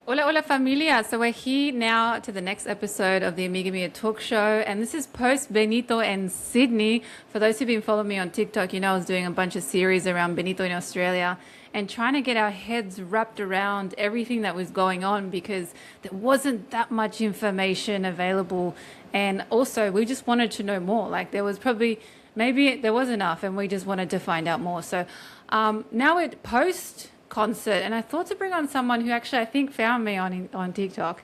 Hola, hola familia. So we're here now to the next episode of the Amiga Mia Talk Show, and this is post Benito and Sydney. For those who've been following me on TikTok, you know I was doing a bunch of series around Benito in Australia and trying to get our heads wrapped around everything that was going on because there wasn't that much information available, and also we just wanted to know more. Like there was probably maybe there was enough, and we just wanted to find out more. So now we're post concert, and I thought to bring on someone who actually I think found me on TikTok,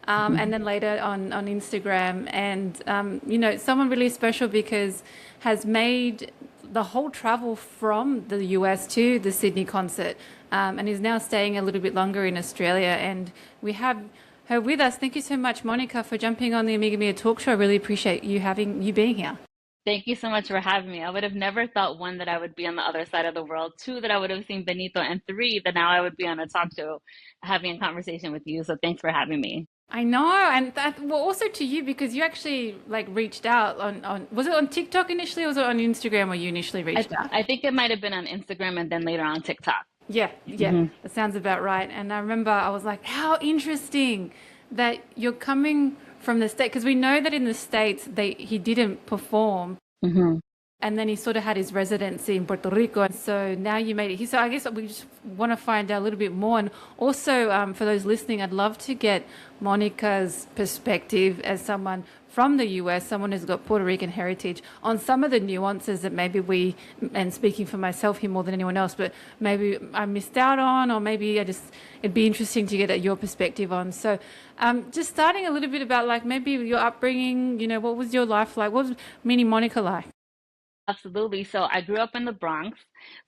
and then later on Instagram, and someone really special because has made the whole travel from the US to the Sydney concert, and is now staying a little bit longer in Australia, and we have her with us. Thank you so much, Monica, for jumping on the Amiga Mia Talk Show. I really appreciate you being here. Thank you so much for having me. I would have never thought, one, that I would be on the other side of the world, two, that I would have seen Benito, and three, that now I would be on a talk show having a conversation with you. So thanks for having me. I know, and that well also to you because you actually like reached out on was it on TikTok initially or was it on Instagram where you initially I, reached out? I think it might have been on Instagram and then later on TikTok. Yeah, yeah, Hmm. that sounds about right. And I remember I was like, how interesting that you're coming from the state because we know that in the States he didn't perform Hmm. and then he sort of had his residency in Puerto Rico. And so now you made it here. So I guess we just want to find out a little bit more. And also, for those listening, I'd love to get Monica's perspective as someone from the US, someone who's got Puerto Rican heritage, on some of the nuances that maybe and speaking for myself here more than anyone else, but maybe I missed out on, or maybe it'd be interesting to get your perspective on. So, just starting a little bit about like maybe your upbringing, what was your life like? What was Mini Monica like? Absolutely. So I grew up in the Bronx.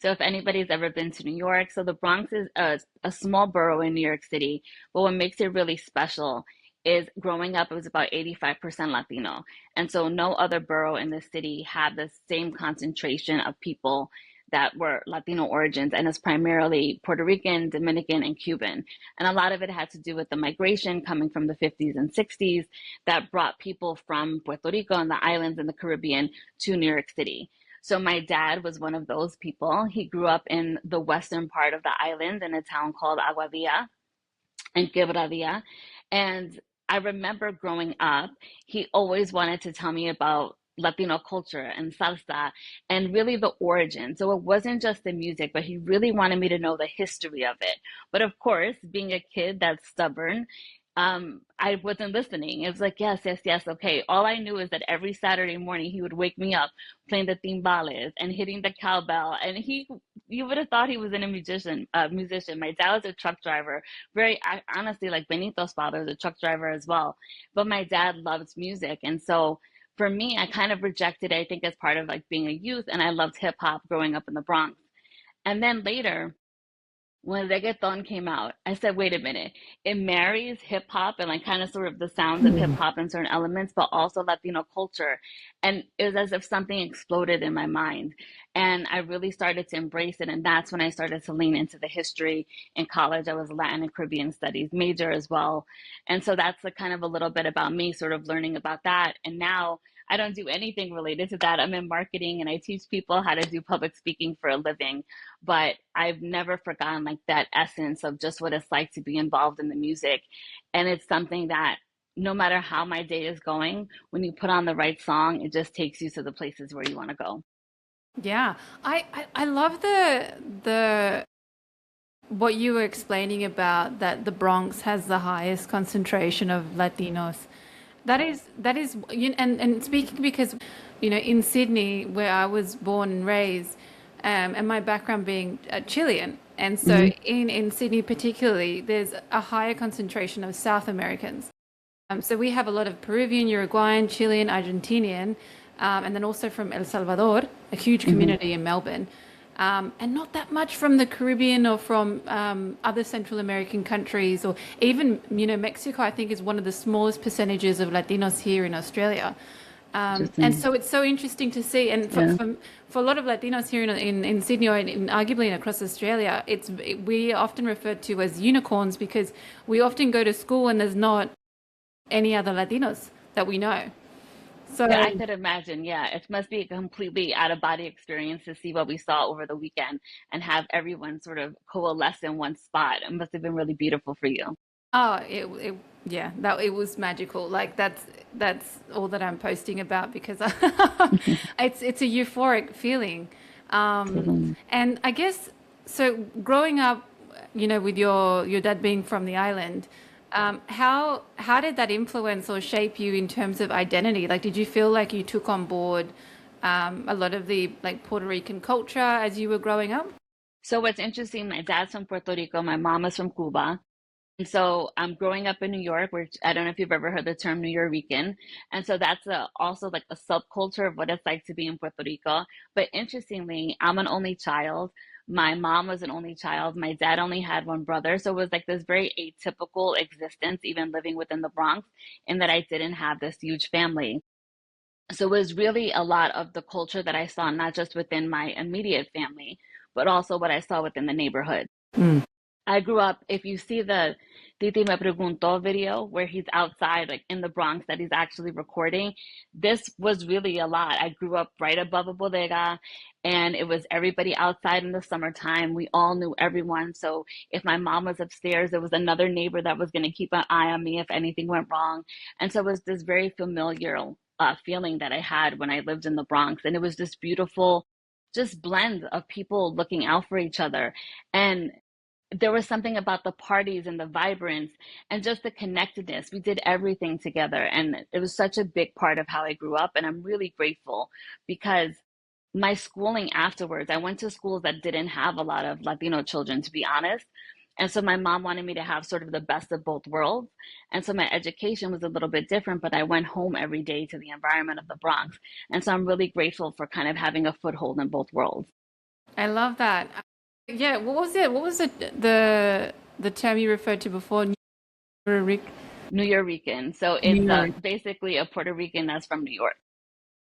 So if anybody's ever been to New York, so the Bronx is a small borough in New York City. But what makes it really special is growing up, it was about 85% Latino. And so no other borough in the city had the same concentration of people that were Latino origins. And it's primarily Puerto Rican, Dominican, and Cuban. And a lot of it had to do with the migration coming from the 50s and 60s that brought people from Puerto Rico and the islands in the Caribbean to New York City. So my dad was one of those people. He grew up in the western part of the island in a town called Aguadilla and Quebradilla. And I remember growing up, he always wanted to tell me about Latino culture and salsa and really the origin. So it wasn't just the music, but he really wanted me to know the history of it. But of course, being a kid that's stubborn, I wasn't listening. It was like, yes, yes, yes, okay. All I knew is that every Saturday morning he would wake me up playing the timbales and hitting the cowbell. And you would have thought he was in a musician. My dad was a truck driver, very honestly, like Benito's father is a truck driver as well. But my dad loves music, and so for me, I kind of rejected it, I think, as part of like being a youth, and I loved hip hop growing up in the Bronx. And then later, when reggaeton came out, I said, wait a minute, it marries hip hop and like kind of sort of the sounds of hip hop and certain elements, but also Latino culture. And it was as if something exploded in my mind. And I really started to embrace it. And that's when I started to lean into the history. In college, I was Latin and Caribbean studies major as well. And so that's the kind of a little bit about me sort of learning about that. And now I don't do anything related to that. I'm in marketing and I teach people how to do public speaking for a living, but I've never forgotten like that essence of just what it's like to be involved in the music. And it's something that no matter how my day is going, when you put on the right song, it just takes you to the places where you want to go. Yeah, I love the what you were explaining about that the Bronx has the highest concentration of Latinos. And speaking because, in Sydney, where I was born and raised, and my background being Chilean, and so Hmm. in Sydney particularly, there's a higher concentration of South Americans. So we have a lot of Peruvian, Uruguayan, Chilean, Argentinian, and then also from El Salvador, a huge Hmm. community in Melbourne, and not that much from the Caribbean or from other Central American countries, or even Mexico. I think is one of the smallest percentages of Latinos here in Australia. And Interesting. so it's so interesting to see, and Yeah. for a lot of Latinos here in Sydney or arguably across Australia, we are often referred to as unicorns because we often go to school and there's not any other Latinos that we know. So Yeah, I could imagine. Yeah, it must be a completely out of body experience to see what we saw over the weekend and have everyone sort of coalesce in one spot. It must have been really beautiful for you. Oh, yeah, that it was magical. Like that's all that I'm posting about because it's a euphoric feeling. And I guess so. Growing up, with your dad being from the island, how did that influence or shape you in terms of identity? Like, did you feel like you took on board a lot of the like Puerto Rican culture as you were growing up? So what's interesting, my dad's from Puerto Rico, my mom is from Cuba. And so I'm growing up in New York, which I don't know if you've ever heard the term Nuyorican. And so that's also like a subculture of what it's like to be in Puerto Rico. But interestingly, I'm an only child. My mom was an only child. My dad only had one brother. So it was like this very atypical existence, even living within the Bronx, in that I didn't have this huge family. So it was really a lot of the culture that I saw, not just within my immediate family, but also what I saw within the neighborhood. I grew up, if you see the Titi Me Preguntó video where he's outside, like in the Bronx, that he's actually recording, this was really a lot. I grew up right above a bodega, and it was everybody outside in the summertime. We all knew everyone. So if my mom was upstairs, there was another neighbor that was going to keep an eye on me if anything went wrong. And so it was this very familiar feeling that I had when I lived in the Bronx. And it was this beautiful, just blend of people looking out for each other. And there was something about the parties and the vibrance and just the connectedness. We did everything together. And it was such a big part of how I grew up. And I'm really grateful because my schooling afterwards, I went to schools that didn't have a lot of Latino children, to be honest. And so my mom wanted me to have sort of the best of both worlds. And so my education was a little bit different, but I went home every day to the environment of the Bronx. And so I'm really grateful for kind of having a foothold in both worlds. I love that. Yeah, what was it? What was the term you referred to before? Rick? Nuyorican. So New it's York. basically a Puerto Rican that's from New York.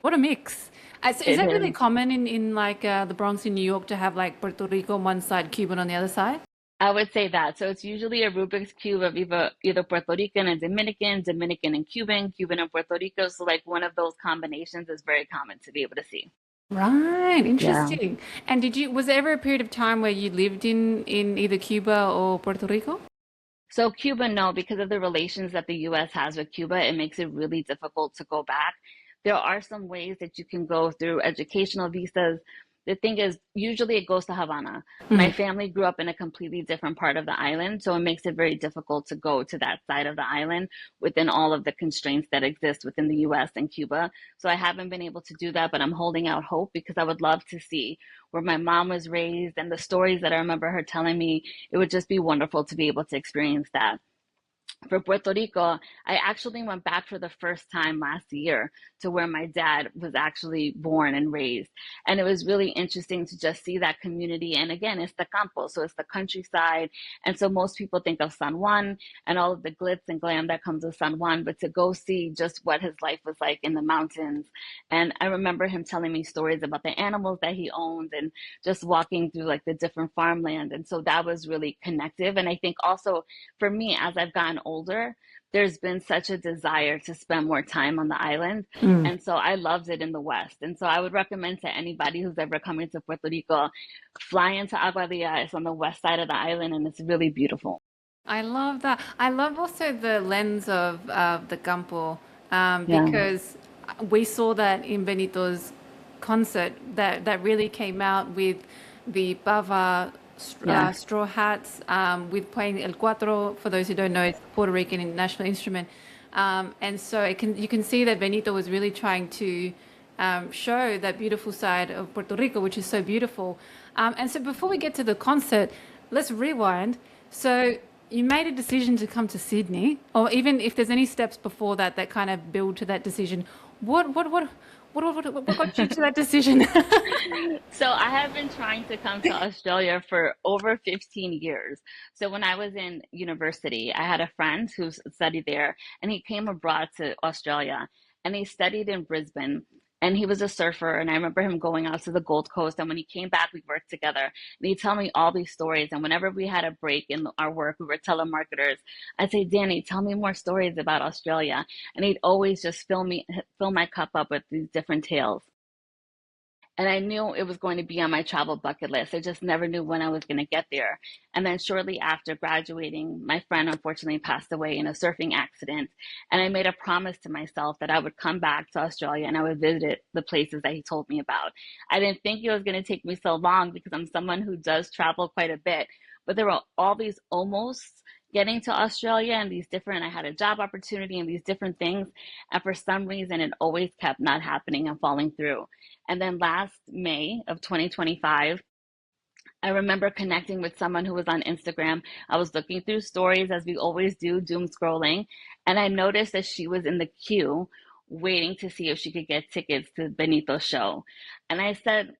What a mix. Is It that really is. common in like the Bronx in New York to have like Puerto Rico on one side, Cuban on the other side? I would say that. So it's usually a Rubik's Cube of either Puerto Rican and Dominican, Dominican and Cuban, Cuban and Puerto Rico. So like one of those combinations is very common to be able to see. Right, Yeah. interesting. And was there ever a period of time where you lived in either Cuba or Puerto Rico? So Cuba, no, because of the relations that the US has with Cuba, it makes it really difficult to go back. There are some ways that you can go through educational visas. The thing is, usually it goes to Havana. My family grew up in a completely different part of the island, so it makes it very difficult to go to that side of the island within all of the constraints that exist within the US and Cuba. So I haven't been able to do that, but I'm holding out hope because I would love to see where my mom was raised and the stories that I remember her telling me. It would just be wonderful to be able to experience that. For Puerto Rico, I actually went back for the first time last year to where my dad was actually born and raised. And it was really interesting to just see that community. And again, it's the campo, so it's the countryside. And so most people think of San Juan and all of the glitz and glam that comes with San Juan, but to go see just what his life was like in the mountains. And I remember him telling me stories about the animals that he owned and just walking through like the different farmland. And so that was really connective. And I think also for me, as I've gotten older, there's been such a desire to spend more time on the island. And so I loved it in the West. And so I would recommend to anybody who's ever coming to Puerto Rico, fly into Aguadilla. It's on the west side of the island and it's really beautiful. I love that. I love also the lens of the campo Yeah. because we saw that in Benito's concert that really came out with the bava Yeah. straw hats with playing el cuatro. For those who don't know, it's the Puerto Rican national instrument, and so you can see that Benito was really trying to show that beautiful side of Puerto Rico, which is so beautiful. And so before we get to the concert, let's rewind. So you made a decision to come to Sydney, or even if there's any steps before that that kind of build to that decision. What what what what got you to that decision? So I have been trying to come to Australia for over 15 years. So when I was in university, I had a friend who studied there and he came abroad to Australia and he studied in Brisbane and he was a surfer and I remember him going out to the Gold Coast and when he came back we worked together and he'd tell me all these stories and whenever we had a break in our work, we were telemarketers. I'd say, Danny, tell me more stories about Australia. And he'd always just fill my cup up with these different tales. And I knew it was going to be on my travel bucket list. I just never knew when I was going to get there. And then shortly after graduating, my friend unfortunately passed away in a surfing accident. And I made a promise to myself that I would come back to Australia and I would visit the places that he told me about. I didn't think it was going to take me so long because I'm someone who does travel quite a bit. But there were all these almost getting to Australia and these different, I had a job opportunity and these different things. And for some reason, it always kept not happening and falling through. And then last May of 2025, I remember connecting with someone who was on Instagram. I was looking through stories as we always do, doom scrolling, and I noticed that she was in the queue waiting to see if she could get tickets to Benito's show. And I said,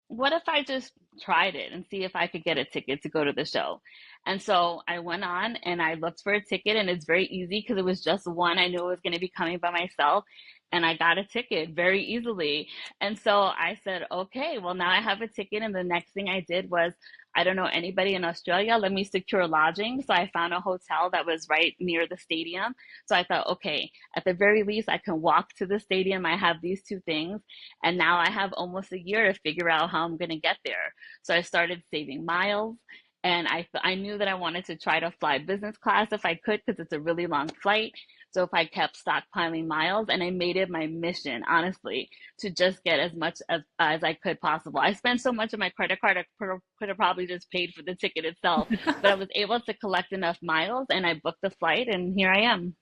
what if I just tried it and see if I could get a ticket to go to the show? And so I went on and I looked for a ticket, and it's very easy because it was just one. I knew I was going to be coming by myself, and I got a ticket very easily. And so I said, okay, well, now I have a ticket. And the next thing I did was, I don't know anybody in Australia. Let me secure lodging. So I found a hotel that was right near the stadium. So I thought, okay, at the very least, I can walk to the stadium. I have these two things. And now I have almost a year to figure out how I'm going to get there. So I started saving miles. And I knew that I wanted to try to fly business class if I could, because it's a really long flight. So if I kept stockpiling miles, and I made it my mission, honestly, to just get as much as I could possible. I spent so much of my credit card, I could have probably just paid for the ticket itself, but I was able to collect enough miles and I booked the flight, and here I am.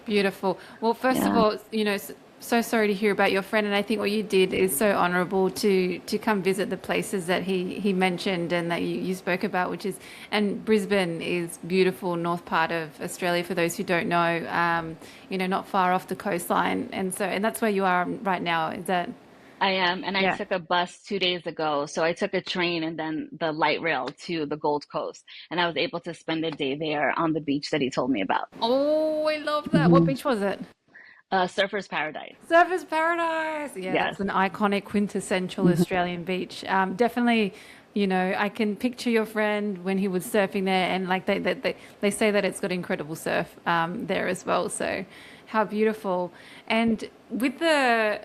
Beautiful. Well, first of Yeah. all, so sorry to hear about your friend, and I think what you did is so honourable to come visit the places that he mentioned and that you spoke about, which is, and Brisbane is beautiful, north part of Australia for those who don't know, not far off the coastline, and that's where you are right now. Is that? I am, and I Yeah. took a bus 2 days ago. So I took a train and then the light rail to the Gold Coast, and I was able to spend a day there on the beach that he told me about. Oh, I love that. What beach was it? Surfer's Paradise. Surfers Paradise. Yeah, Yes. that's an iconic, quintessential Australian beach. Definitely, I can picture your friend when he was surfing there, and like they say that it's got incredible surf there as well. So, how beautiful! And with the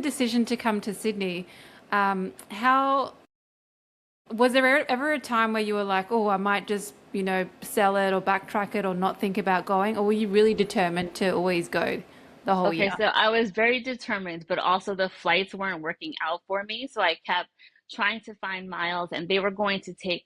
decision to come to Sydney, how was there ever a time where you were like, oh, I might just sell it or backtrack it or not think about going, or were you really determined to always go the whole Okay, year? so I was very determined, but also the flights weren't working out for me. So I kept trying to find miles, and they were going to take,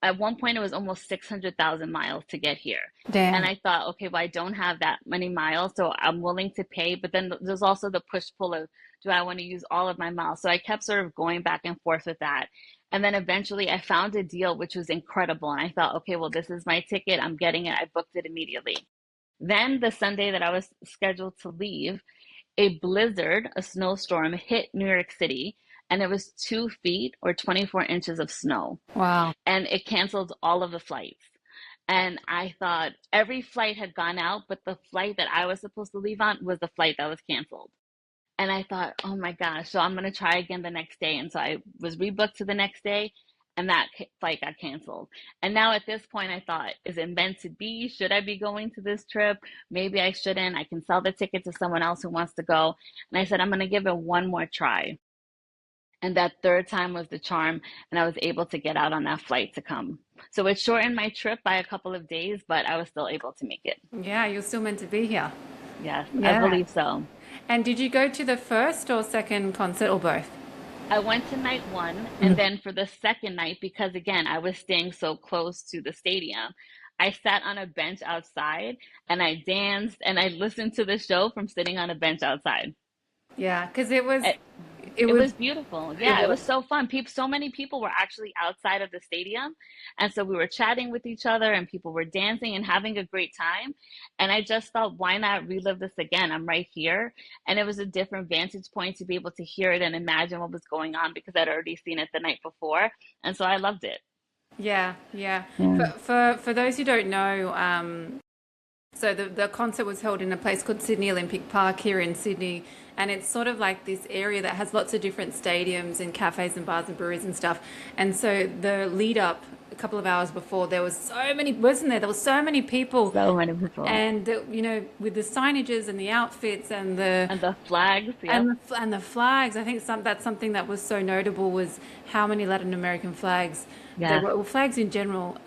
at one point, it was almost 600,000 miles to get here. And Damn. I thought, okay, well, I don't have that many miles, so I'm willing to pay. But then there's also the push pull of, do I want to use all of my miles? So I kept sort of going back and forth with that. And then eventually I found a deal which was incredible. And I thought, okay, well, this is my ticket. I'm getting it. I booked it immediately. Then the Sunday that I was scheduled to leave, a blizzard, a snowstorm hit New York City, and it was 2 feet or 24 inches of snow, Wow. and it canceled all of the flights. And I thought every flight had gone out, but the flight that I was supposed to leave on was the flight that was canceled. And I thought, oh my gosh, so I'm going to try again the next day. And so I was rebooked to the next day, and that flight got canceled. And now at this point, I thought, is it meant to be? Should I be going to this trip? Maybe I shouldn't. I can sell the ticket to someone else who wants to go. And I said, I'm going to give it one more try. And that third time was the charm, and I was able to get out on that flight to come. So it shortened my trip by a couple of days, but I was still able to make it. Yeah, you're still meant to be here. Yes, I Yeah. believe so. And did you go to the first or second concert or both? I went to night one, and then for the second night, because again, I was staying so close to the stadium, I sat on a bench outside and I danced and I listened to the show from sitting on a bench outside. Yeah, because it was It, it it was was beautiful. it Yeah, it was was so fun. So many people were actually outside of the stadium. And so we were chatting with each other and people were dancing and having a great time. And I just thought, why not relive this again? I'm right here. And it was a different vantage point to be able to hear it and imagine what was going on because I'd already seen it the night before. And so I loved it. yeah, yeah. Yeah. For those who don't know, so the concert was held in a place called Sydney Olympic Park here in Sydney, and it's sort of like this area that has lots of different stadiums and cafes and bars and breweries and stuff. And so the lead up a couple of hours before, there was so many, wasn't there? There was so many people, So many people. and with the signages and the outfits and the And the flags, yep. and the flags. I think that's something that was so notable was how many Latin American flags there Yes. were, well, flags in general.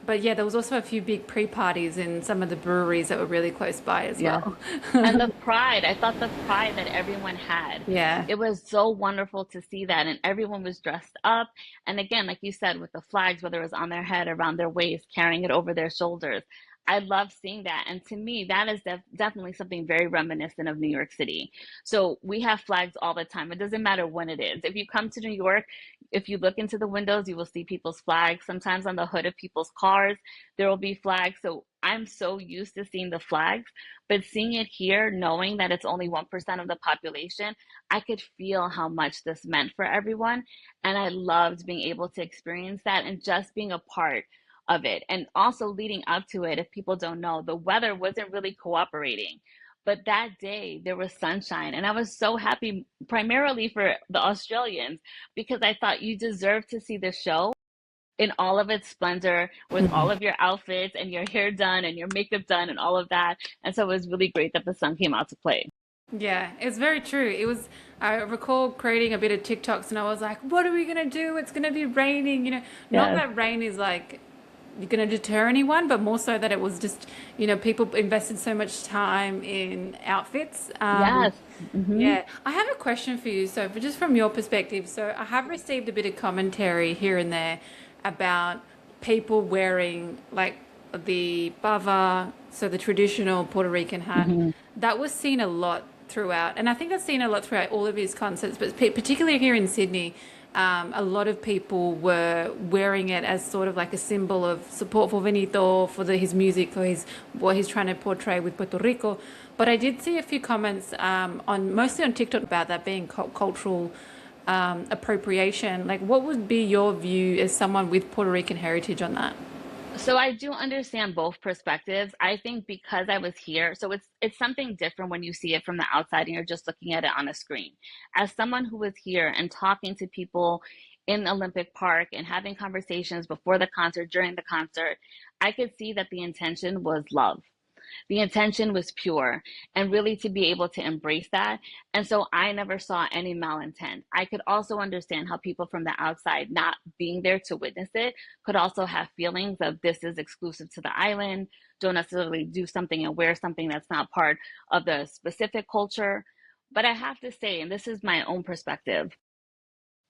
But yeah, there was also a few big pre-parties in some of the breweries that were really close by as Yes. well. And the pride, I thought the pride that everyone had. Yeah. It was so wonderful to see that. And everyone was dressed up. And again, like you said, with the flags, whether it was on their head, around their waist, carrying it over their shoulders. I love seeing that. And to me, that is definitely something very reminiscent of New York City. So we have flags all the time. It doesn't matter when it is. If you come to New York, if you look into the windows, you will see people's flags. Sometimes on the hood of people's cars, there will be flags. So I'm so used to seeing the flags, but seeing it here, knowing that it's only 1% of the population, I could feel how much this meant for everyone. And I loved being able to experience that and just being a part of it. And also leading up to it, if people don't know, the weather wasn't really cooperating. But that day there was sunshine, and I was so happy, primarily for the Australians, because I thought you deserve to see the show in all of its splendor with all of your outfits and your hair done and your makeup done and all of that. And so it was really great that the sun came out to play. Yeah, it's very true. It was, I recall creating a bit of TikToks and I was like, what are we going to do? It's going to be raining, not Yes. that rain is like going to deter anyone, but more so that it was just, people invested so much time in outfits. Yes. Hmm. Yeah, I have a question for you. So, just from your perspective, so I have received a bit of commentary here and there about people wearing like the bava, so the traditional Puerto Rican hat. That was seen a lot throughout, and I think that's seen a lot throughout all of his concerts, but particularly here in Sydney. A lot of people were wearing it as sort of like a symbol of support for Benito, for his music, for his what he's trying to portray with Puerto Rico. But I did see a few comments on mostly on TikTok about that being cultural appropriation. Like, what would be your view as someone with Puerto Rican heritage on that? So I do understand both perspectives. I think because I was here, so it's something different when you see it from the outside and you're just looking at it on a screen. As someone who was here and talking to people in Olympic Park and having conversations before the concert, during the concert, I could see that the intention was love. The intention was pure, and really to be able to embrace that. And so I never saw any malintent. I could also understand how people from the outside, not being there to witness it, could also have feelings of this is exclusive to the island. Don't necessarily do something and wear something that's not part of the specific culture. But I have to say, and this is my own perspective,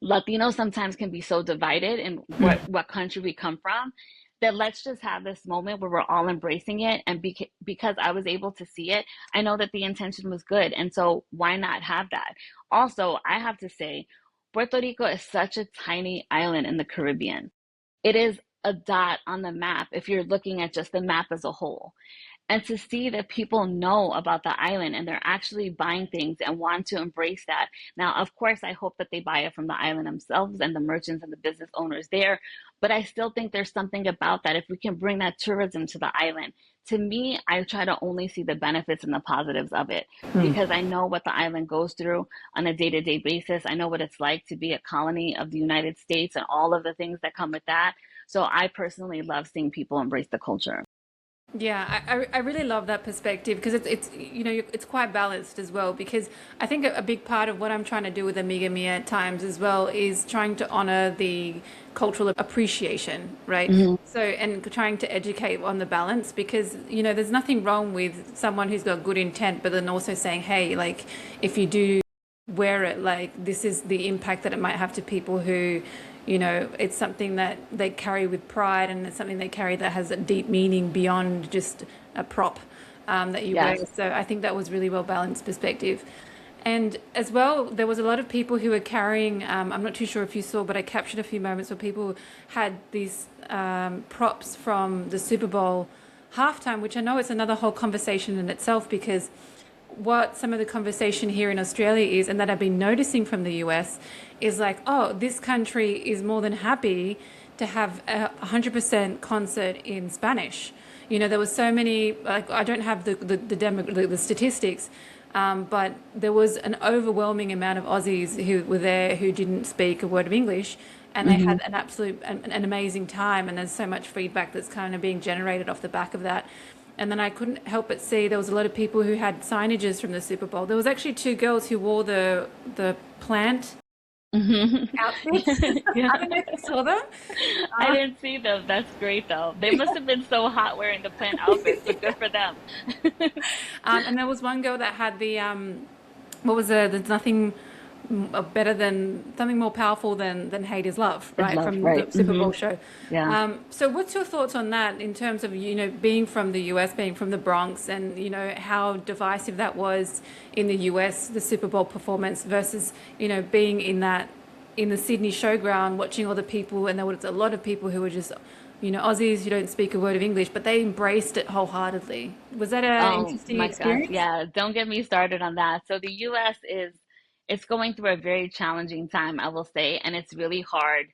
Latinos sometimes can be so divided in what country we come from, that let's just have this moment where we're all embracing it. And because I was able to see it, I know that the intention was good. And so why not have that? Also, I have to say, Puerto Rico is such a tiny island in the Caribbean. It is a dot on the map if you're looking at just the map as a whole. And to see that people know about the island and they're actually buying things and want to embrace that. Now, of course, I hope that they buy it from the island themselves and the merchants and the business owners there. But I still think there's something about that if we can bring that tourism to the island. To me, I try to only see the benefits and the positives of it because I know what the island goes through on a day-to-day basis. I know what it's like to be a colony of the United States and all of the things that come with that. So I personally love seeing people embrace the culture. Yeah, I really love that perspective because it's it's quite balanced as well because I think a big part of what I'm trying to do with Amiga Mia at times as well is trying to honor the cultural appreciation, right? So and trying to educate on the balance because there's nothing wrong with someone who's got good intent, but then also saying, hey, like if you do wear it, like this is the impact that it might have to people who it's something that they carry with pride and it's something they carry that has a deep meaning beyond just a prop that you wear. Yes. So I think that was really well balanced perspective. And as well, there was a lot of people who were carrying, I'm not too sure if you saw, but I captured a few moments where people had these props from the Super Bowl halftime, which I know it's another whole conversation in itself because what some of the conversation here in Australia is, and that I've been noticing from the US, is like, oh, this country is more than happy to have a 100% concert in Spanish. There was so many, like, I don't have the statistics, but there was an overwhelming amount of Aussies who were there who didn't speak a word of English, and they Hmm. had an absolute an amazing time. And there's so much feedback that's kind of being generated off the back of that. And then I couldn't help but see there was a lot of people who had signages from the Super Bowl. There was actually two girls who wore the plant Hmm. outfits. Yeah. I don't know if you saw them. I Uh, didn't see them. That's great though. They must have been so hot wearing the plant outfits, but good for them. and there was one girl that had the what was there's nothing better than something more powerful than hate is love, It's right, love, from the right? Super Hmm. Bowl show. Yeah. So what's your thoughts on that in terms of, being from the US, being from the Bronx, and how divisive that was in the US, the Super Bowl performance versus being in the Sydney showground, watching all the people, and there was a lot of people who were just Aussies who don't speak a word of English, but they embraced it wholeheartedly. Was that an Oh interesting my gosh, experience? yeah. Don't get me started on that. So the US is it's going through a very challenging time, I will say, and it's really hard,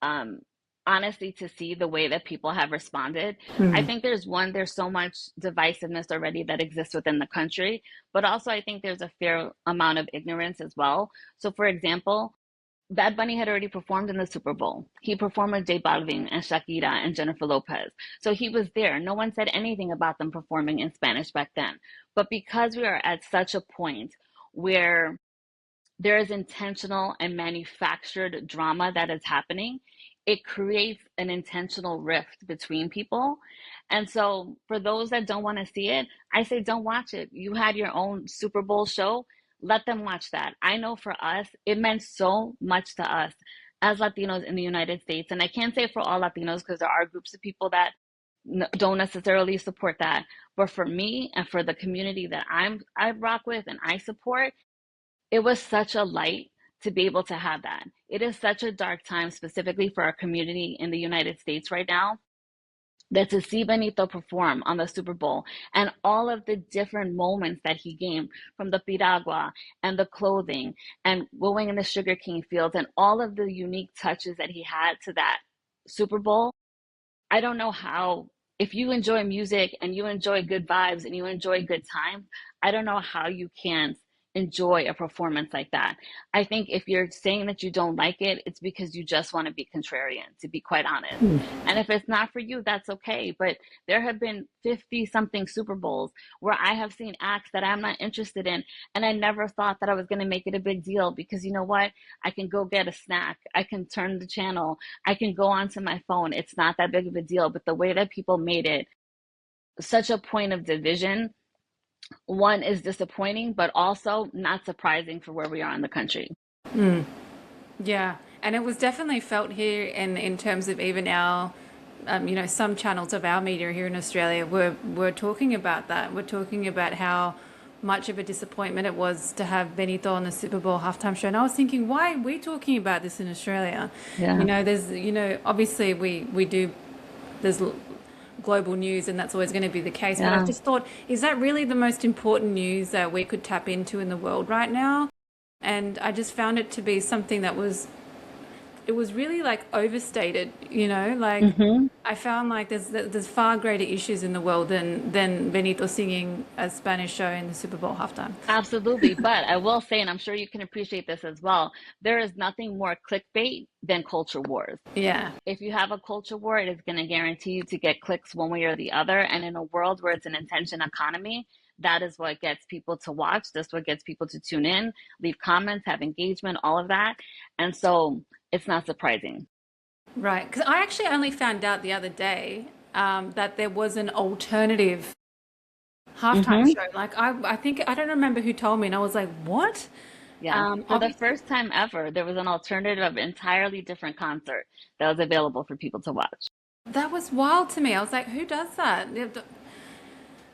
um, honestly, to see the way that people have responded. I think there's so much divisiveness already that exists within the country, but also I think there's a fair amount of ignorance as well. So for example, Bad Bunny had already performed in the Super Bowl. He performed with J Balvin and Shakira and Jennifer Lopez. So he was there. No one said anything about them performing in Spanish back then. But because we are at such a point where there is intentional and manufactured drama that is happening, it creates an intentional rift between people. And so, for those that don't want to see it, I say don't watch it. You had your own Super Bowl show, let them watch that. I know for us, it meant so much to us as Latinos in the United States. And I can't say for all Latinos because there are groups of people that don't necessarily support that. But for me and for the community that I rock with and I support, it was such a light to be able to have that. It is such a dark time, specifically for our community in the United States right now, that to see Benito perform on the Super Bowl and all of the different moments that he gained from the piragua and the clothing and going in the sugarcane fields and all of the unique touches that he had to that Super Bowl. I don't know how, if you enjoy music and you enjoy good vibes and you enjoy good time, I don't know how you can't enjoy a performance like that. I think if you're saying that you don't like it, it's because you just want to be contrarian, to be quite honest. And if it's not for you, that's okay. But there have been 50 something Super Bowls where I have seen acts that I'm not interested in. And I never thought that I was going to make it a big deal because you know what? I can go get a snack. I can turn the channel. I can go onto my phone. It's not that big of a deal. But the way that people made it such a point of division, one is disappointing, but also not surprising for where we are in the country. Yeah, and it was definitely felt here in terms of even our, some channels of our media here in Australia were talking about that. We're talking about how much of a disappointment it was to have Benito on the Super Bowl halftime show. And I was thinking, why are we talking about this in Australia? Yeah. There's, obviously we do, there's global news and that's always going to be the case. But I Yeah. just thought, is that really the most important news that we could tap into in the world right now? And I just found it to be something that it was really like overstated, like Hmm. I found like there's far greater issues in the world than Benito singing a Spanish show in the Super Bowl halftime. Absolutely. But I will say, and I'm sure you can appreciate this as well, there is nothing more clickbait than culture wars. Yeah. If you have a culture war, it is going to guarantee you to get clicks one way or the other. And in a world where it's an attention economy, that is what gets people to watch. That's what gets people to tune in, leave comments, have engagement, all of that. And so it's not surprising. Right. Because I actually only found out the other day that there was an alternative halftime Hmm. show. Like I think I don't remember who told me, and I was like, what? Yeah. For the Obviously, first time ever, there was an alternative, entirely different concert that was available for people to watch. that was wild to me. I was like, who does that?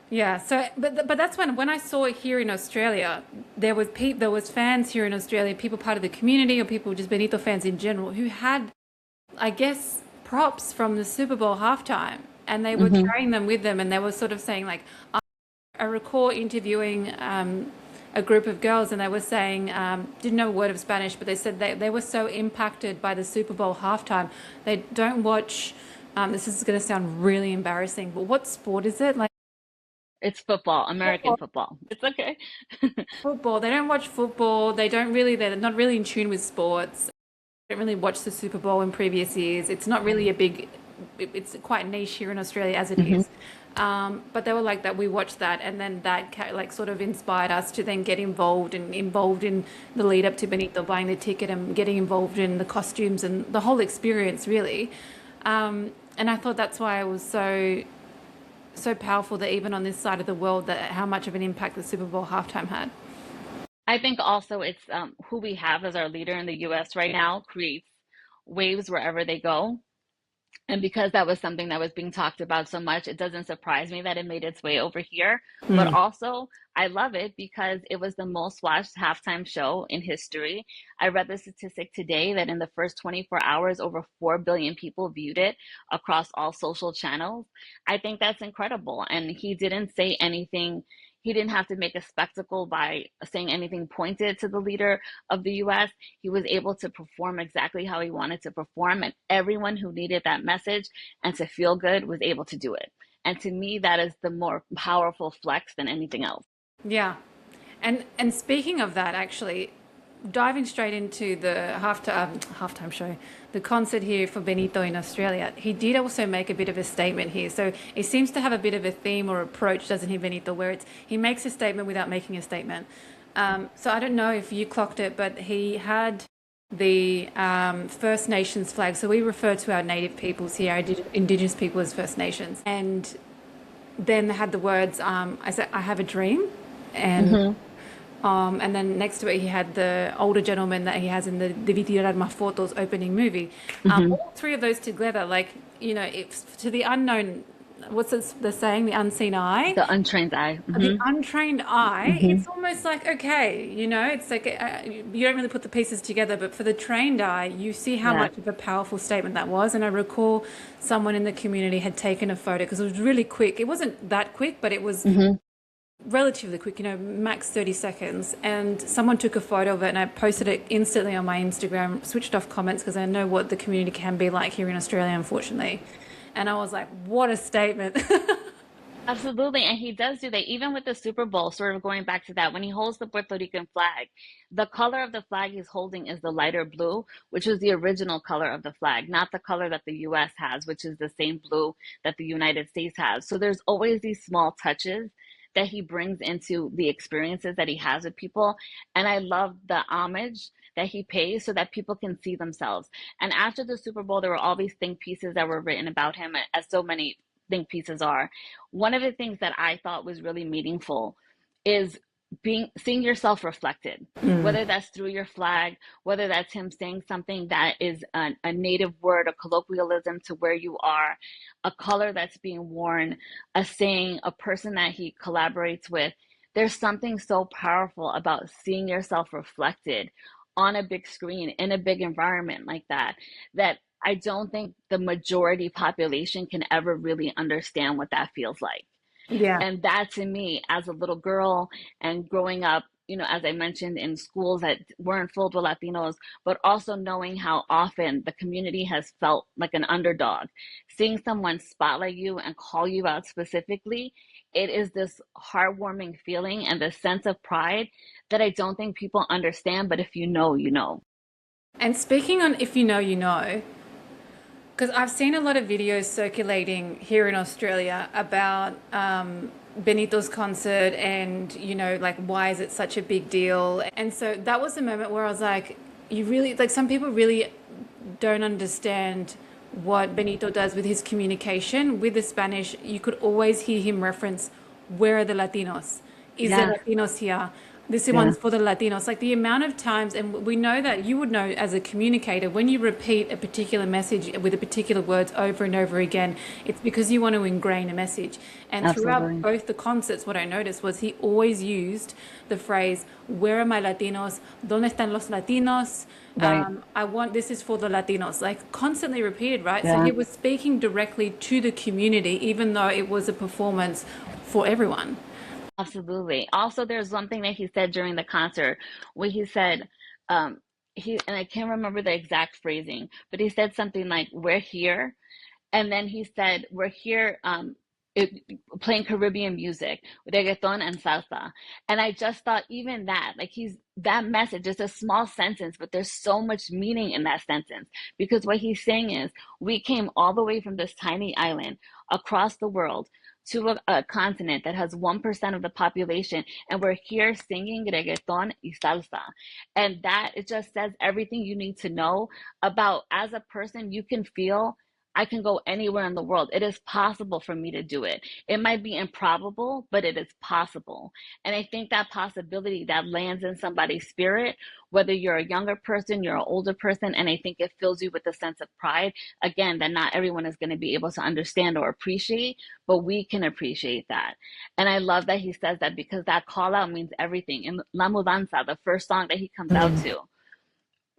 Yeah, so but that's when I saw it here in Australia, there was fans here in Australia, people part of the community or people just Benito fans in general who had, I guess, props from the Super Bowl halftime, and they were Hmm. carrying them with them, and they were sort of saying like, I recall interviewing a group of girls, and they were saying didn't know a word of Spanish, but they said they were so impacted by the Super Bowl halftime, they don't watch. This is going to sound really embarrassing, but what sport is it? Like It's football, American football. football. It's okay. Football. They don't watch football. They're not really in tune with sports. don't really watch the Super Bowl in previous years. It's not really a big, it's quite niche here in Australia as it Hmm. is. But they were like that. We watched that, and then that like sort of inspired us to then get involved in the lead up to Benito buying the ticket and getting involved in the costumes and the whole experience, really. And I thought that's why it was so powerful that even on this side of the world, that how much of an impact the Super Bowl halftime had. I think also it's who we have as our leader in the US right now creates waves wherever they go. And because that was something that was being talked about so much, it doesn't surprise me that it made its way over here. But also, I love it because it was the most watched halftime show in history. I read the statistic today that in the first 24 hours, over 4 billion people viewed it across all social channels. I think that's incredible. And he didn't say anything. He didn't have to make a spectacle by saying anything pointed to the leader of the US. He was able to perform exactly how he wanted to perform, and everyone who needed that message and to feel good was able to do it. And to me, that is the more powerful flex than anything else. Yeah. And speaking of that, actually, diving straight into the halftime show, the concert here for Benito in Australia, he did also make a bit of a statement here. So he seems to have a bit of a theme or approach, doesn't he, Benito, where he makes a statement without making a statement. So I don't know if you clocked it, but he had the First Nations flag. So we refer to our native peoples here, our Indigenous people, as First Nations. And then they had the words, I said, I have a dream. And Hmm. and then next to it, he had the older gentleman that he has in the Debí tirar más fotos opening movie. Hmm. All three of those together, like, it's to the unknown, what's the saying, the unseen eye? The untrained eye. The Hmm. untrained eye, Hmm. it's almost like, okay, it's like you don't really put the pieces together, but for the trained eye, you see how Yeah. much of a powerful statement that was. And I recall someone in the community had taken a photo because it was really quick. It wasn't that quick, but it was Hmm. relatively quick, max 30 seconds. And someone took a photo of it and I posted it instantly on my Instagram, switched off comments because I know what the community can be like here in Australia, unfortunately. And I was like, what a statement. Absolutely. And he does do that, even with the Super Bowl, sort of going back to that. When he holds the Puerto Rican flag, the color of the flag he's holding is the lighter blue, which is the original color of the flag, not the color that the US has, which is the same blue that the United States has. So there's always these small touches that he brings into the experiences that he has with people. And I love the homage that he pays so that people can see themselves. And after the Super Bowl, there were all these think pieces that were written about him, as so many think pieces are. One of the things that I thought was really meaningful is being seeing yourself reflected, whether that's through your flag, whether that's him saying something that is a native word, a colloquialism to where you are, a color that's being worn, a saying, a person that he collaborates with. There's something so powerful about seeing yourself reflected on a big screen in a big environment like that, that I don't think the majority population can ever really understand what that feels like. Yeah. And that to me, as a little girl and growing up, as I mentioned, in schools that weren't filled with Latinos, but also knowing how often the community has felt like an underdog, seeing someone spotlight you and call you out specifically, it is this heartwarming feeling and this sense of pride that I don't think people understand. But if you know, you know. And speaking on if you know, you know, because I've seen a lot of videos circulating here in Australia about Benito's concert and, like, why is it such a big deal? And so that was the moment where I was like, you really, like, some people really don't understand what Benito does with his communication. With the Spanish, you could always hear him reference, where are the Latinos? Is there Yeah, Latinos here? This yeah, one's for the Latinos. Like the amount of times, and we know that you would know as a communicator, when you repeat a particular message with a particular words over and over again, it's because you want to ingrain a message. And throughout absolutely. both the concerts, what I noticed was he always used the phrase, where are my Latinos? ¿Dónde están los Latinos? Right. I want, this is for the Latinos, like constantly repeated, right? So Yeah. he was speaking directly to the community, even though it was a performance for everyone. Absolutely. Also, there's one thing that he said during the concert where he said, um, and I can't remember the exact phrasing, but he said something like, "We're here," and then he said, "We're here." it, playing Caribbean music, reggaeton and salsa. And I just thought even that, like that message is a small sentence, but there's so much meaning in that sentence because what he's saying is we came all the way from this tiny island across the world to a continent that has 1% of the population, and we're here singing reggaeton y salsa. And that it just says everything you need to know about as a person, you can feel I can go anywhere in the world. It is possible for me to do it. It might be improbable, but it is possible. And I think that possibility that lands in somebody's spirit, whether you're a younger person, you're an older person, and I think it fills you with a sense of pride, again, that not everyone is going to be able to understand or appreciate, but we can appreciate that. And I love that he says that because that call out means everything. In La Mudanza, the first song that he comes out to,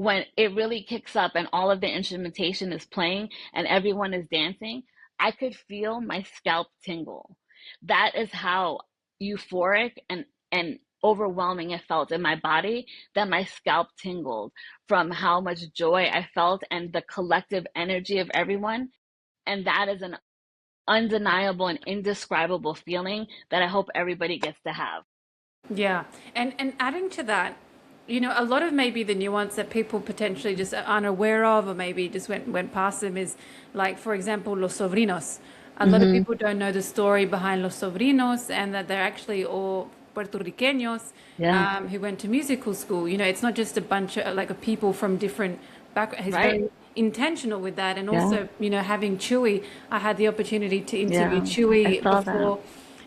when it really kicks up and all of the instrumentation is playing and everyone is dancing, I could feel my scalp tingle. That is how euphoric and overwhelming it felt in my body that my scalp tingled from how much joy I felt and the collective energy of everyone. And that is an undeniable and indescribable feeling that I hope everybody gets to have. Yeah. And adding to that, you know, a lot of maybe the nuance that people potentially just aren't aware of or maybe just went past them is like, for example, Los Sobrinos. A lot of people don't know the story behind Los Sobrinos and that they're actually all Puerto Ricanos Yeah, who went to musical school. You know, it's not just a bunch of like of people from different backgrounds. He's right. very intentional with that. And Yeah, also, you know, having Chewy, I had the opportunity to interview yeah. I Chewy saw that. before.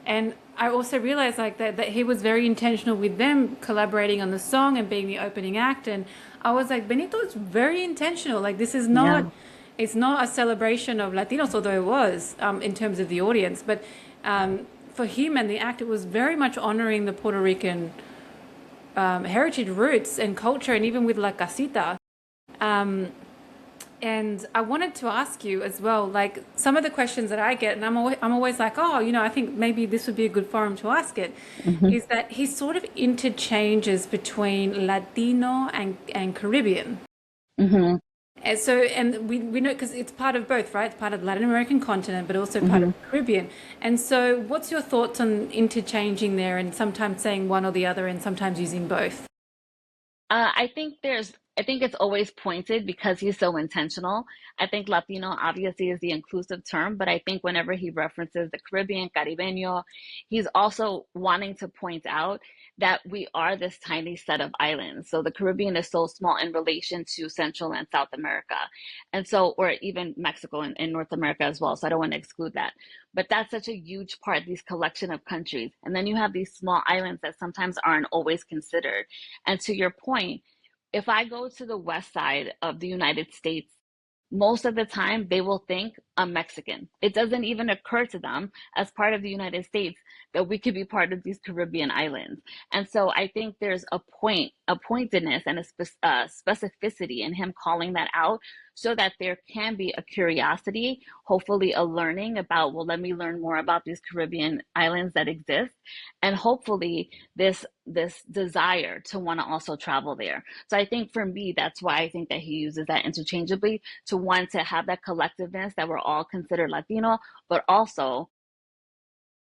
And I also realized like that he was very intentional with them collaborating on the song and being the opening act. And I was like, Benito is very intentional. Like this is not, Yeah, it's not a celebration of Latinos, although it was in terms of the audience. But for him and the act, it was very much honoring the Puerto Rican heritage roots and culture, and even with La Casita. Um, and I wanted to ask you as well, like some of the questions that I get, and I'm always like, oh, you know, I think maybe this would be a good forum to ask it, hmm, is that he sort of interchanges between Latino and Caribbean. hmm, And so, and we know because it's part of both, right? It's part of the Latin American continent, but also part of hmm. the Caribbean. And so, what's your thoughts on interchanging there and sometimes saying one or the other and sometimes using both? I think it's always pointed because he's so intentional. I think Latino obviously is the inclusive term, but I think whenever he references the Caribbean, Caribeño, he's also wanting to point out that we are this tiny set of islands. So the Caribbean is so small in relation to Central and South America. And so, or even Mexico and North America as well. So I don't want to exclude that. But that's such a huge part, these collection of countries. And then you have these small islands that sometimes aren't always considered. And to your point, if I go to the west side of the United States, most of the time they will think I'm Mexican. It doesn't even occur to them as part of the United States that we could be part of these Caribbean islands. And so I think there's a pointedness and a specificity in him calling that out so that there can be a curiosity, hopefully a learning about, well, let me learn more about these Caribbean islands that exist. And hopefully this desire to want to also travel there. So I think for me, that's why I think that he uses that interchangeably to want to have that collectiveness that we're all considered Latino, but also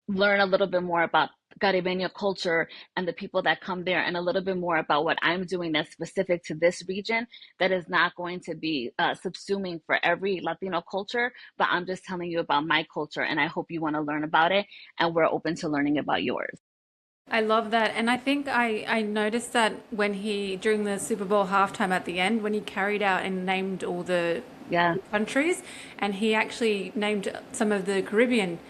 learn a little bit more about Caribeño culture and the people that come there, and a little bit more about what I'm doing that's specific to this region that is not going to be subsuming for every Latino culture, but I'm just telling you about my culture, and I hope you want to learn about it, and we're open to learning about yours. I love that. And I think I noticed that when he, during the Super Bowl halftime at the end, when he carried out and named all the Yeah. countries, and he actually named some of the Caribbean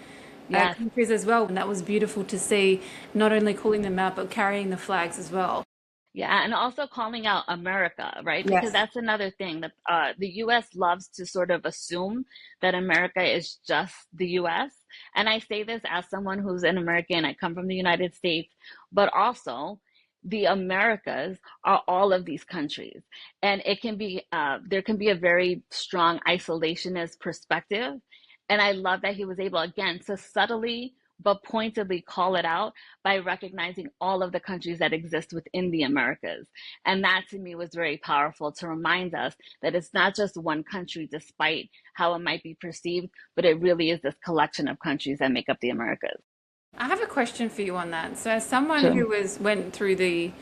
Yes. countries as well. And that was beautiful to see, not only calling them out, but carrying the flags as well. Yeah, and also calling out America, right? Because Yes. that's another thing that the US loves to sort of assume that America is just the US. And I say this as someone who's an American, I come from the United States, but also the Americas are all of these countries. And it can be, there can be a very strong isolationist perspective. And I love that he was able, again, to subtly but pointedly call it out by recognizing all of the countries that exist within the Americas. And that to me was very powerful to remind us that it's not just one country, despite how it might be perceived, but it really is this collection of countries that make up the Americas. I have a question for you on that. So, as someone Sure. who went through the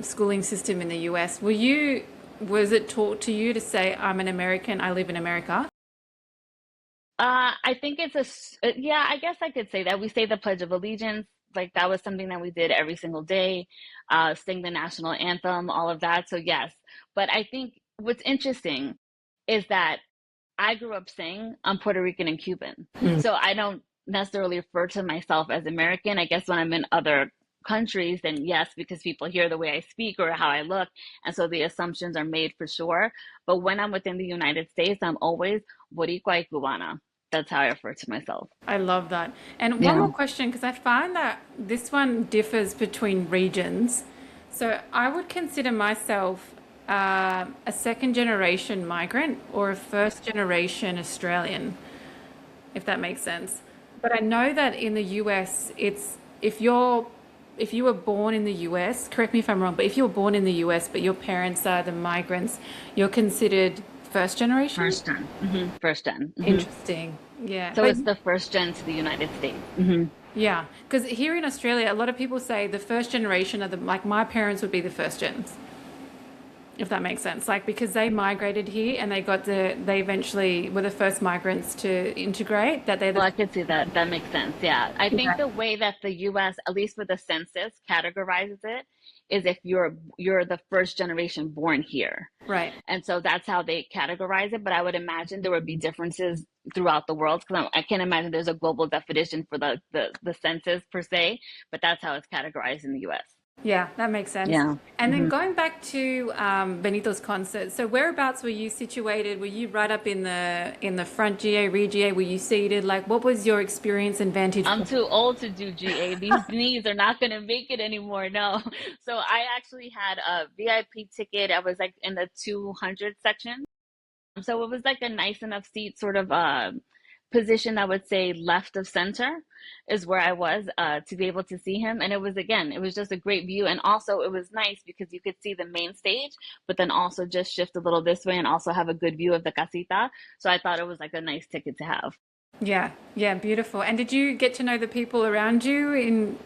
schooling system in the US, was it taught to you to say, "I'm an American, I live in America"? I think yeah, I guess I could say that. We say the Pledge of Allegiance, like that was something that we did every single day, sing the national anthem, all of that. So yes, but I think what's interesting is that I grew up saying I'm Puerto Rican and Cuban. Mm. So I don't necessarily refer to myself as American. I guess when I'm in other countries, then yes, because people hear the way I speak or how I look. And so the assumptions are made for sure. But when I'm within the United States, I'm always Boricua y Cubana. That's how I refer to myself. I love that. And one Yeah. more question, because I find that this one differs between regions. So I would consider myself a second generation migrant or a first generation Australian, if that makes sense. But I know that in the US, it's if you were born in the US, correct me if I'm wrong, but if you were born in the US, but your parents are the migrants, you're considered first generation? First gen. First gen. Interesting. Yeah. So But it's the first gen to the United States. Hmm. yeah, because here in Australia, a lot of people say the first generation are like my parents would be the first gens, if that makes sense. Like because they migrated here and they eventually were the first migrants to integrate, that they're Well, the I could see that. That makes sense. Yeah. I think yeah. the way that the US, at least for the census, categorizes it is if you're the first generation born here. Right. And so that's how they categorize it. But I would imagine there would be differences throughout the world because I can't imagine there's a global definition for the census per se, but that's how it's categorized in the US. Yeah, that makes sense. Yeah. And then Hmm. going back to Benito's concert, so whereabouts were you situated? Were you right up in the front GA, rear GA? Were you seated? Like, what was your experience and vantage I'm point? too old to do GA. These knees are not going to make it anymore. No. So I actually had a VIP ticket. I was like in the 200 section. So it was like a nice enough seat, sort of position, I would say left of center is where I was to be able to see him. And it was, again, it was just a great view. And also it was nice because you could see the main stage, but then also just shift a little this way and also have a good view of the casita. So I thought it was like a nice ticket to have. Yeah, yeah, beautiful. And did you get to know the people around you in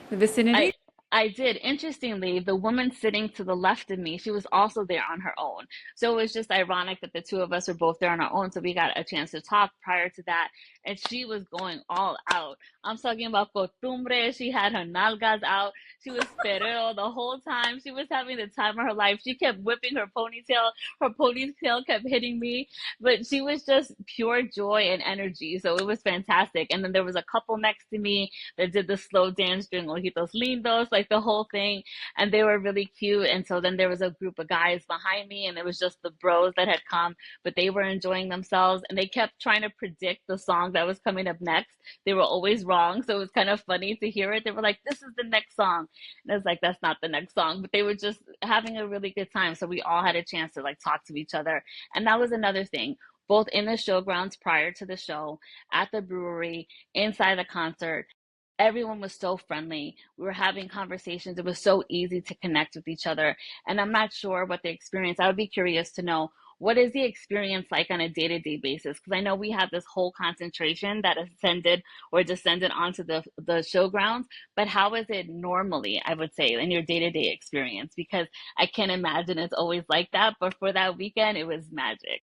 the vicinity? I I did. Interestingly, the woman sitting to the left of me, she was also there on her own. So it was just ironic that the two of us were both there on our own. So we got a chance to talk prior to that. And she was going all out. I'm talking about costumbre. She had her nalgas out. She was perreo the whole time. She was having the time of her life. She kept whipping her ponytail. Her ponytail kept hitting me. But she was just pure joy and energy. So it was fantastic. And then there was a couple next to me that did the slow dance during Ojitos Lindos, like the whole thing. And they were really cute. And so then there was a group of guys behind me, and it was just the bros that had come, but they were enjoying themselves. And they kept trying to predict the song that was coming up next. They were always wrong. So it was kind of funny to hear it. They were like, this is the next song. And I was like, that's not the next song. But they were just having a really good time. So we all had a chance to like talk to each other. And that was another thing, both in the showgrounds prior to the show, at the brewery, inside the concert. Everyone was so friendly. We were having conversations. It was so easy to connect with each other. And I'm not sure what the experience, I would be curious to know, what is the experience like on a day-to-day basis? Because I know we have this whole concentration that ascended or descended onto the showgrounds, but how is it normally, I would say, in your day-to-day experience? Because I can't imagine it's always like that, but for that weekend, it was magic.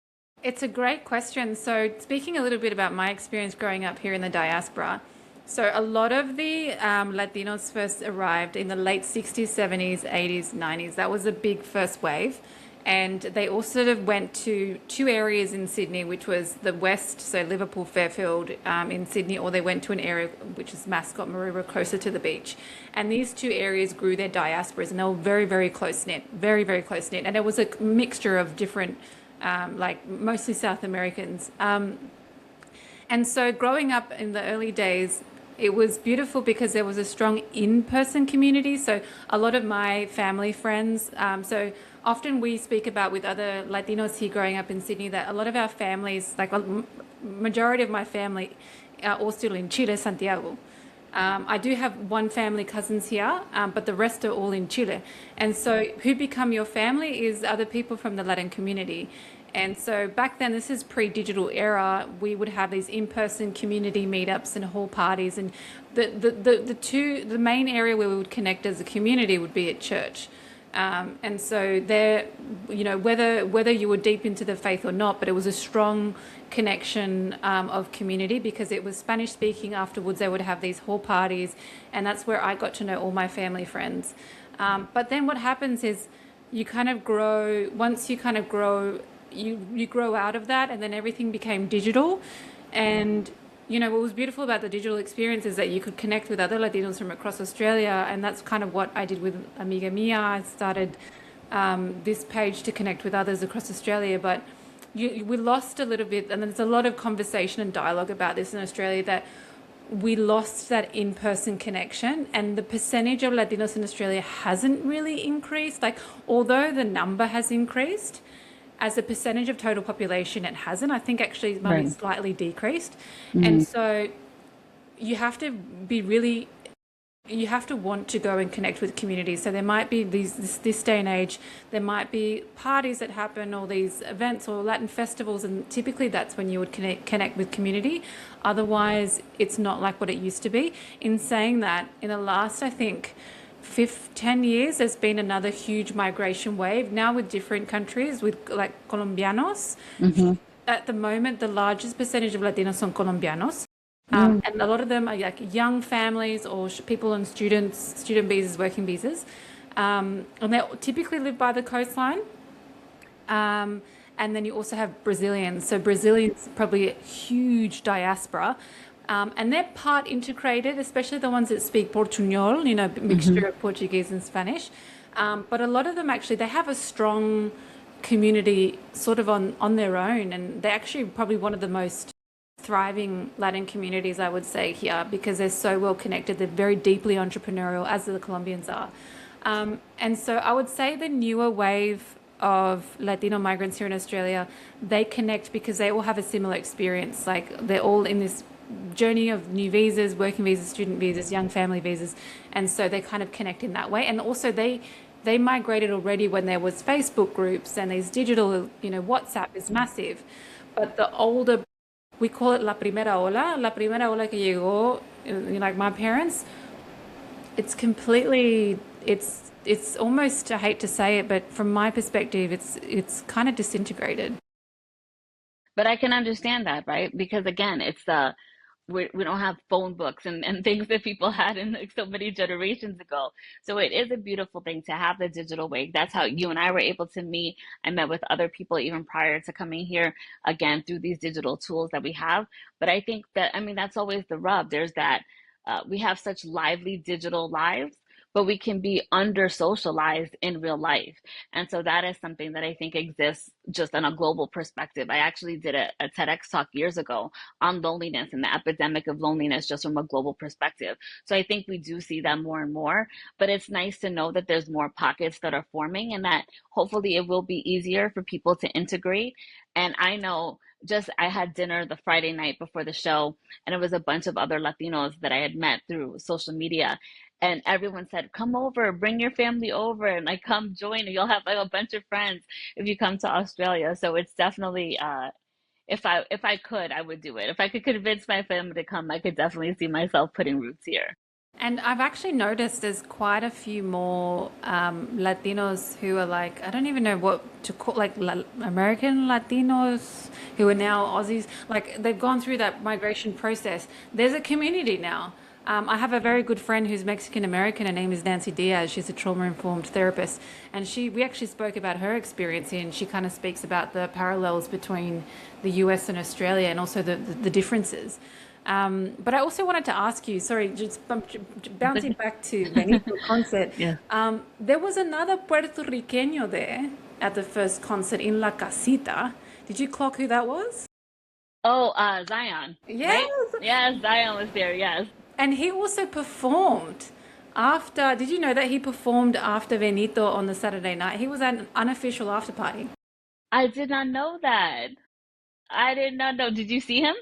It's a great question. So, speaking a little bit about my experience growing up here in the diaspora, so a lot of the Latinos first arrived in the late 60s, 70s, 80s, 90s. That was a big first wave. And they all sort of went to two areas in Sydney, which was the west, so Liverpool, Fairfield in Sydney, or they went to an area which is Mascot, Maroubra, closer to the beach. And these two areas grew their diasporas, and they were very, very close knit, very, very close knit. And it was a mixture of different, like mostly South Americans. And so growing up in the early days, it was beautiful because there was a strong in-person community. So a lot of my family friends, so often we speak about with other Latinos here growing up in Sydney that a lot of our families, like a majority of my family, are all still in Chile, Santiago. I do have one family cousins here, but the rest are all in Chile. And so who become your family is other people from the Latin community. And so back then, this is pre-digital era, we would have these in-person community meetups and hall parties. And the main area where we would connect as a community would be at church. And so there, whether you were deep into the faith or not, but it was a strong connection of community because it was Spanish speaking. Afterwards, they would have these hall parties, and that's where I got to know all my family friends. But then what happens is you kind of grow, once you kind of grow, you grow out of that, and then everything became digital. And what was beautiful about the digital experience is that you could connect with other Latinos from across Australia, and that's kind of what I did with Amiga Mia. I started this page to connect with others across Australia, but we lost a little bit, and there's a lot of conversation and dialogue about this in Australia, that we lost that in-person connection, and the percentage of Latinos in Australia hasn't really increased. Like, although the number has increased, as a percentage of total population, it hasn't. I think actually it might be slightly decreased. And so you have to want to go and connect with communities. So there might be this day and age, there might be parties that happen, or these events or Latin festivals, and typically that's when you would connect with community. Otherwise, it's not like what it used to be. In saying that, in the last, I think, 10 years, there's been another huge migration wave now with different countries, with like Colombianos. At the moment, the largest percentage of Latinos are Colombianos. And a lot of them are like young families or people on student visas, working visas. And they typically live by the coastline. And then you also have Brazilians. So Brazilians probably a huge diaspora. And they're part integrated, especially the ones that speak Portuñol, mixture of Portuguese and Spanish. But a lot of them actually, they have a strong community sort of on their own. And they're actually probably one of the most thriving Latin communities, I would say, here, because they're so well connected. They're very deeply entrepreneurial, as the Colombians are. And so I would say the newer wave of Latino migrants here in Australia, they connect because they all have a similar experience. Like, they're all in this journey of new visas, working visas, student visas, young family visas, and so they kind of connect in that way. And also they migrated already when there was Facebook groups and these digital, WhatsApp is massive. But the older, we call it la primera ola que llegó, like my parents, it's completely, it's almost, I hate to say it, but from my perspective, it's kind of disintegrated. But I can understand that, right? Because again, it's we don't have phone books and things that people had in like so many generations ago. So it is a beautiful thing to have the digital wave. That's how you and I were able to meet. I met with other people even prior to coming here, again, through these digital tools that we have. But I think that, I mean, that's always the rub. There's that we have such lively digital lives, but we can be under socialized in real life. And so that is something that I think exists just on a global perspective. I actually did a TEDx talk years ago on loneliness and the epidemic of loneliness just from a global perspective. So I think we do see that more and more, but it's nice to know that there's more pockets that are forming and that hopefully it will be easier for people to integrate. And I know just I had dinner the Friday night before the show, and it was a bunch of other Latinos that I had met through social media. And everyone said, come over, bring your family over, and like come join, and you'll have like a bunch of friends if you come to Australia. So it's definitely if I could, I would do it. If I could convince my family to come, I could definitely see myself putting roots here. And I've actually noticed there's quite a few more Latinos who are like, I don't even know what to call, like American Latinos who are now Aussies. Like, they've gone through that migration process. There's a community now. I have a very good friend who's Mexican American. Her name is Nancy Diaz. She's a trauma-informed therapist, and we actually spoke about her experience, and she kind of speaks about the parallels between the US and Australia, and also the differences. But I also wanted to ask you, sorry, just bouncing back to Benito concert. Yeah. There was another Puerto Riqueño there at the first concert in La Casita. Did you clock who that was? Oh, Zion, Yes. right? Yes, Zion was there. Yes. And he also performed after, did you know that he performed after Benito on the Saturday night? He was at an unofficial after party. I did not know that. I did not know. Did you see him?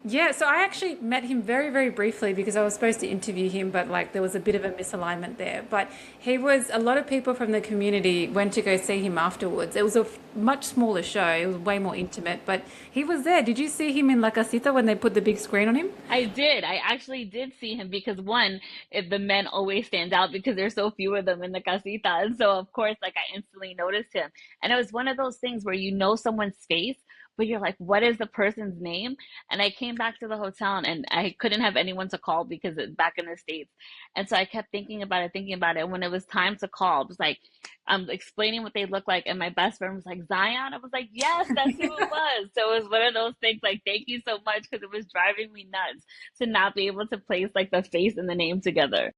Yeah, so I actually met him very, very briefly because I was supposed to interview him, but like there was a bit of a misalignment there. But he was, a lot of people from the community went to go see him afterwards. It was a much smaller show, it was way more intimate, but he was there. Did you see him in La Casita when they put the big screen on him? I did. I actually did see him because one, if the men always stand out because there's so few of them in the casita. And so of course, like I instantly noticed him. And it was one of those things where you know someone's face, but you're like, what is the person's name? And I came back to the hotel and I couldn't have anyone to call because it's back in the States. And so I kept thinking about it, thinking about it. And when it was time to call, it was like, I'm explaining what they look like, and my best friend was like, Zion. I was like, yes, that's who it was. So it was one of those things like, thank you so much, because it was driving me nuts to not be able to place like the face and the name together.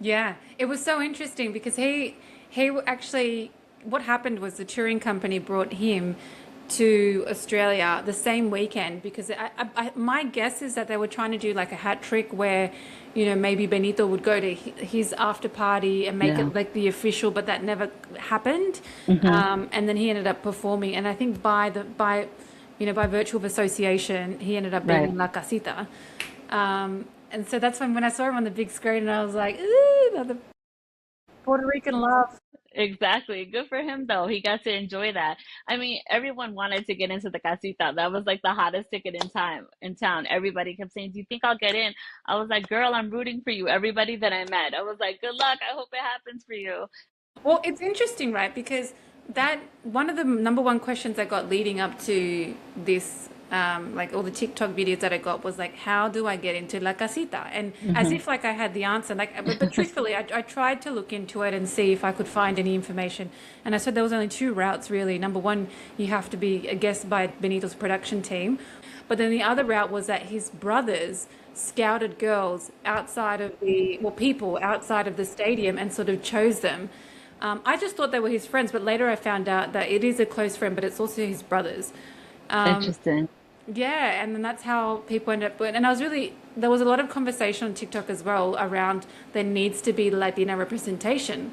Yeah, it was so interesting because he actually, what happened was the touring company brought him to Australia the same weekend because my guess is that they were trying to do like a hat trick where, you know, maybe Benito would go to his after party and make Yeah. it like the official, but that never happened. Hmm. And then he ended up performing, and I think you know, by virtue of association, he ended up being Right. in La Casita. And so that's when I saw him on the big screen, and I was like, ooh, the Puerto Rican love. Exactly. Good for him though. He got to enjoy that. I mean, everyone wanted to get into the casita. That was like the hottest ticket in town. Everybody kept saying, "Do you think I'll get in?" I was like, "Girl, I'm rooting for you." Everybody that I met, I was like, "Good luck. I hope it happens for you." Well, it's interesting, right? Because that one of the number one questions I got leading up to this, like all the TikTok videos that I got was like, how do I get into La Casita? And as Hmm. if like I had the answer. Like, but truthfully, I tried to look into it and see if I could find any information. And I said there was only two routes really. Number one, you have to be a guest by Benito's production team. But then the other route was that his brothers scouted girls outside of the, well, people outside of the stadium and sort of chose them. I just thought they were his friends, but later I found out that it is a close friend, but it's also his brothers. Interesting. Yeah, and then that's how people end up. And I was really, there was a lot of conversation on TikTok as well around there needs to be Latina representation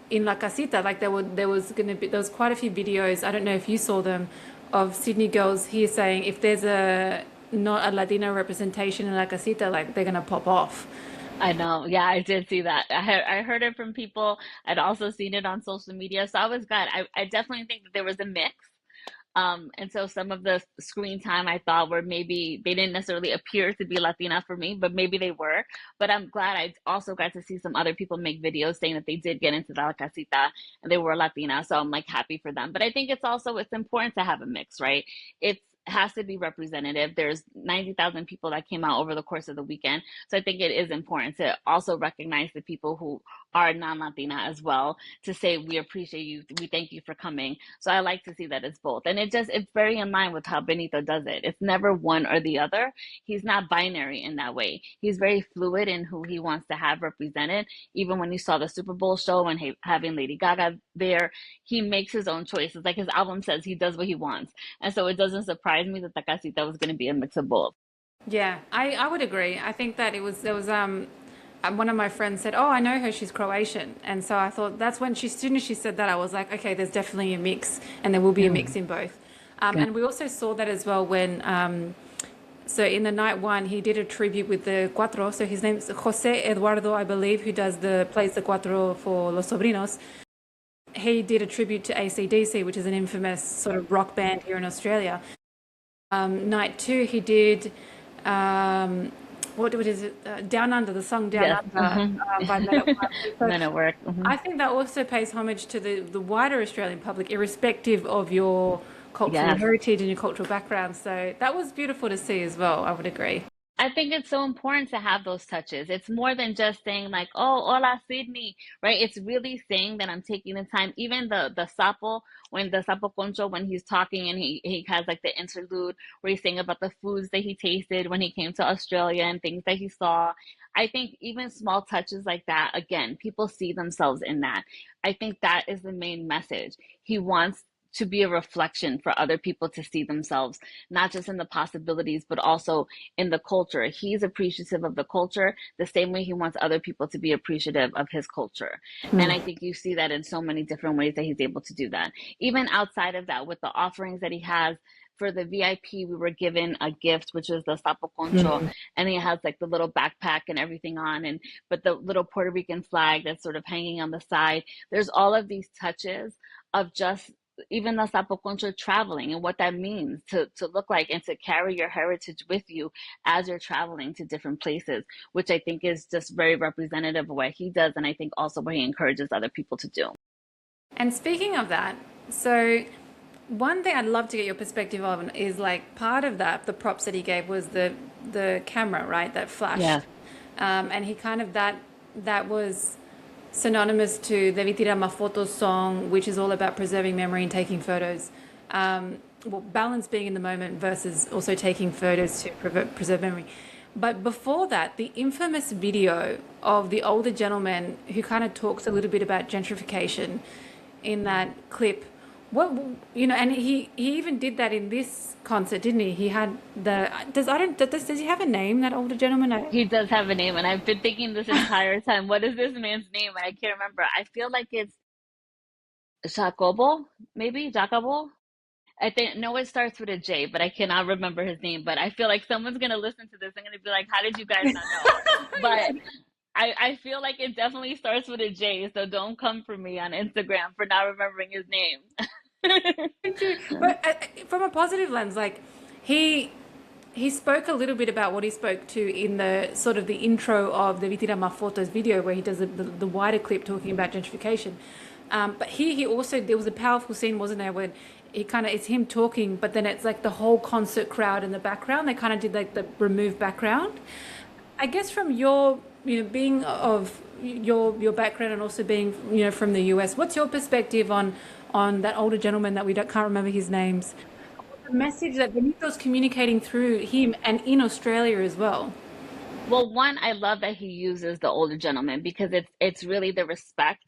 in La Casita. Like there was going to be, there was quite a few videos. I don't know if you saw them, of Sydney girls here saying if there's a not a Latina representation in La Casita, like they're gonna pop off. I know. Yeah, I did see that. I heard it from people. I'd also seen it on social media. So I was glad. I definitely think that there was a mix. And so some of the screen time I thought were maybe they didn't necessarily appear to be Latina for me, but maybe they were. But I'm glad I also got to see some other people make videos saying that they did get into the La Casita and they were Latina. So I'm like happy for them. But I think it's important to have a mix, right? It has to be representative. There's 90,000 people that came out over the course of the weekend. So I think it is important to also recognize the people who are non-Latina as well, to say we appreciate you, we thank you for coming. So I like to see that it's both. And it's very in line with how Benito does it. It's never one or the other. He's not binary in that way. He's very fluid in who he wants to have represented. Even when you saw the Super Bowl show and having Lady Gaga there, he makes his own choices. Like his album says, he does what he wants. And so it doesn't surprise me that Takasita was going to be a mix of both. Yeah, I would agree. I think that it was there was one of my friends said, "Oh, I know her. She's Croatian," and so I thought that's when she, as soon as she said that, I was like, "Okay, there's definitely a mix, and there will be a Yeah. mix in both." Yeah. And we also saw that as well when so in the night one, he did a tribute with the Cuatro. So his name's Jose Eduardo, I believe, who plays the Cuatro for Los Sobrinos. He did a tribute to AC/DC, which is an infamous sort of rock band here in Australia. Night two, he did what is it? Down Under, the song Down Yes. Under Hmm. by Men at Work. So Men at work. I think that also pays homage to the wider Australian public, irrespective of your cultural Yes. heritage and your cultural background. So that was beautiful to see as well. I would agree. I think it's so important to have those touches. It's more than just saying like, "Oh, hola Sydney," right? It's really saying that I'm taking the time. Even the sapo, when the sapo concho, when he's talking and he has like the interlude where he's saying about the foods that he tasted when he came to Australia and things that he saw. I think even small touches like that, again, people see themselves in that. I think that is the main message. He wants to be a reflection for other people to see themselves, not just in the possibilities, but also in the culture. He's appreciative of the culture the same way he wants other people to be appreciative of his culture. And I think you see that in so many different ways that he's able to do that. Even outside of that, with the offerings that he has, For the VIP, we were given a gift, which was the sapo concho, and it has like the little backpack and everything on, and but the little Puerto Rican flag that's sort of hanging on the side. There's all of these touches of just even the sapo concho traveling and what that means to look like and to carry your heritage with you as you're traveling to different places, which I think is just very representative of what he does, and I think also what he encourages other people to do. And speaking of that, so one thing I'd love to get your perspective on is like part of that, the props that he gave was the camera, right? That flashed. Yeah. And he kind of that was synonymous to the Vitirama Photo song, which is all about preserving memory and taking photos. Well, balance being in the moment versus also taking photos to preserve memory. But before that, the infamous video of the older gentleman who kind of talks a little bit about gentrification in that clip. What, and he even did that in this concert, didn't he? He had does he have a name, that older gentleman? He does have a name, and I've been thinking this entire time, what is this man's name? And I can't remember. I feel like it's Jacobo, maybe Jacobo. I think no, it starts with a J, but I cannot remember his name. But I feel like someone's gonna listen to this and gonna be like, "How did you guys not know?" But I feel like it definitely starts with a J, so don't come for me on Instagram for not remembering his name. But from a positive lens, like he he spoke a little bit about what he spoke to in the sort of the intro of the Vitirama Photos video, where he does the wider clip talking about gentrification. But here he also, there was a powerful scene, wasn't there, when he kind of, it's him talking, but then it's like the whole concert crowd in the background. They kind of did like the remove background. I guess from your, being of your background and also being, from the US, what's your perspective on that older gentleman that can't remember his names? The message that Benito's communicating through him and in Australia as well. Well, one, I love that he uses the older gentleman because it's really the respect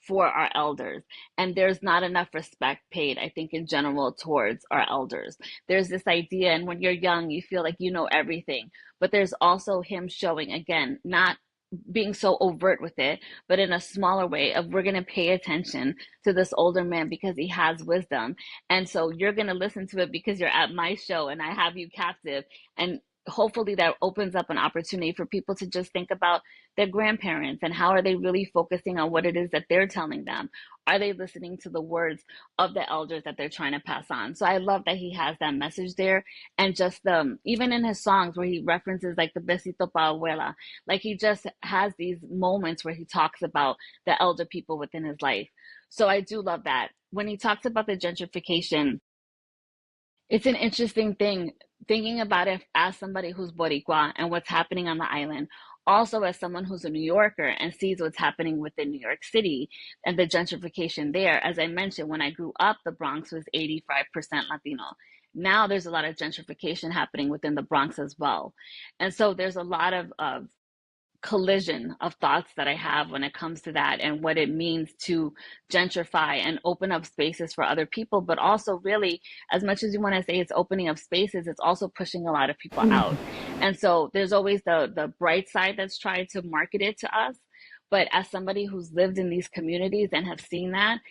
for our elders. And there's not enough respect paid, I think, in general towards our elders. There's this idea, and when you're young, you feel like you know everything. But there's also him showing, again, not being so overt with it, but in a smaller way of we're going to pay attention to this older man because he has wisdom. And so you're going to listen to it because you're at my show and I have you captive. And hopefully that opens up an opportunity for people to just think about their grandparents and how are they really focusing on what it is that they're telling them. Are they listening to the words of the elders that they're trying to pass on? So I love that he has that message there. And just even in his songs where he references like the besito pa abuela, like he just has these moments where he talks about the elder people within his life. So I do love that. When he talks about the gentrification, it's an interesting thing thinking about it as somebody who's Boricua and what's happening on the island, also as someone who's a New Yorker and sees what's happening within New York City and the gentrification there. As I mentioned, when I grew up, the Bronx was 85% Latino. Now there's a lot of gentrification happening within the Bronx as well. And so there's a lot of collision of thoughts that I have when it comes to that and what it means to gentrify and open up spaces for other people, but also really, as much as you want to say it's opening up spaces, it's also pushing a lot of people out. And so there's always the bright side that's trying to market it to us. But as somebody who's lived in these communities and have seen that,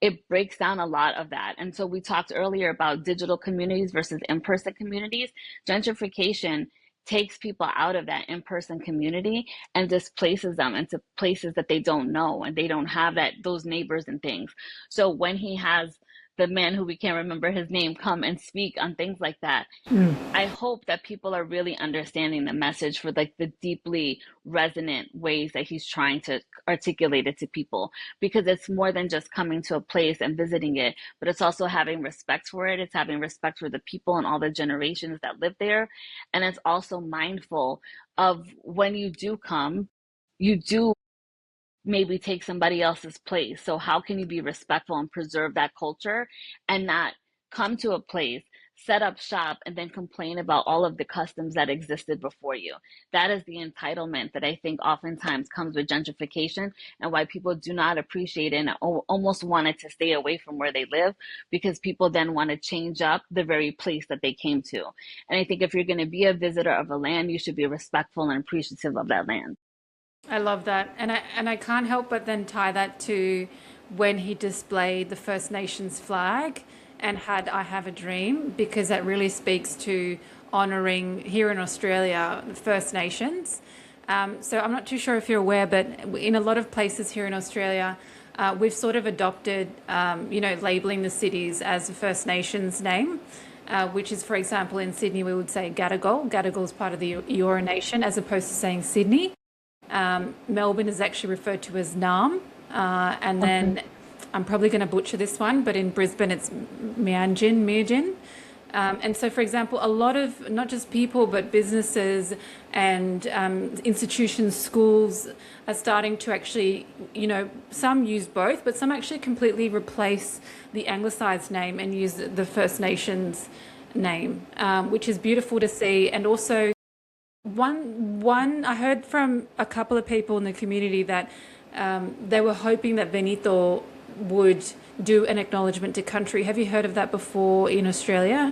it breaks down a lot of that. And so we talked earlier about digital communities versus in-person communities. Gentrification takes people out of that in-person community and displaces them into places that they don't know and they don't have those neighbors and things. So when he has the man who we can't remember his name come and speak on things like that, I hope that people are really understanding the message for like the deeply resonant ways that he's trying to articulate it to people, because it's more than just coming to a place and visiting it, but it's also having respect for it. It's having respect for the people and all the generations that live there. And it's also mindful of when you do come, you do maybe take somebody else's place. So how can you be respectful and preserve that culture and not come to a place, set up shop, and then complain about all of the customs that existed before you? That is the entitlement that I think oftentimes comes with gentrification and why people do not appreciate it and almost wanted to stay away from where they live, because people then want to change up the very place that they came to. And I think if you're going to be a visitor of a land, you should be respectful and appreciative of that land. I love that. And I can't help but then tie that to when he displayed the First Nations flag and had I Have a Dream, because that really speaks to honouring here in Australia the First Nations. So I'm not too sure if you're aware, but in a lot of places here in Australia, we've sort of adopted, labelling the cities as a First Nations name. Which is, for example, in Sydney, we would say Gadigal. Gadigal is part of the Eora Nation, as opposed to saying Sydney. Melbourne is actually referred to as Naarm. And Okay. then I'm probably going to butcher this one, but in Brisbane it's Mianjin. And so, for example, a lot of not just people, but businesses and institutions, schools are starting to actually, some use both, but some actually completely replace the anglicized name and use the First Nations name, which is beautiful to see. And also, one I heard from a couple of people in the community that they were hoping that Benito would do an acknowledgement to country. Have you heard of that before in Australia?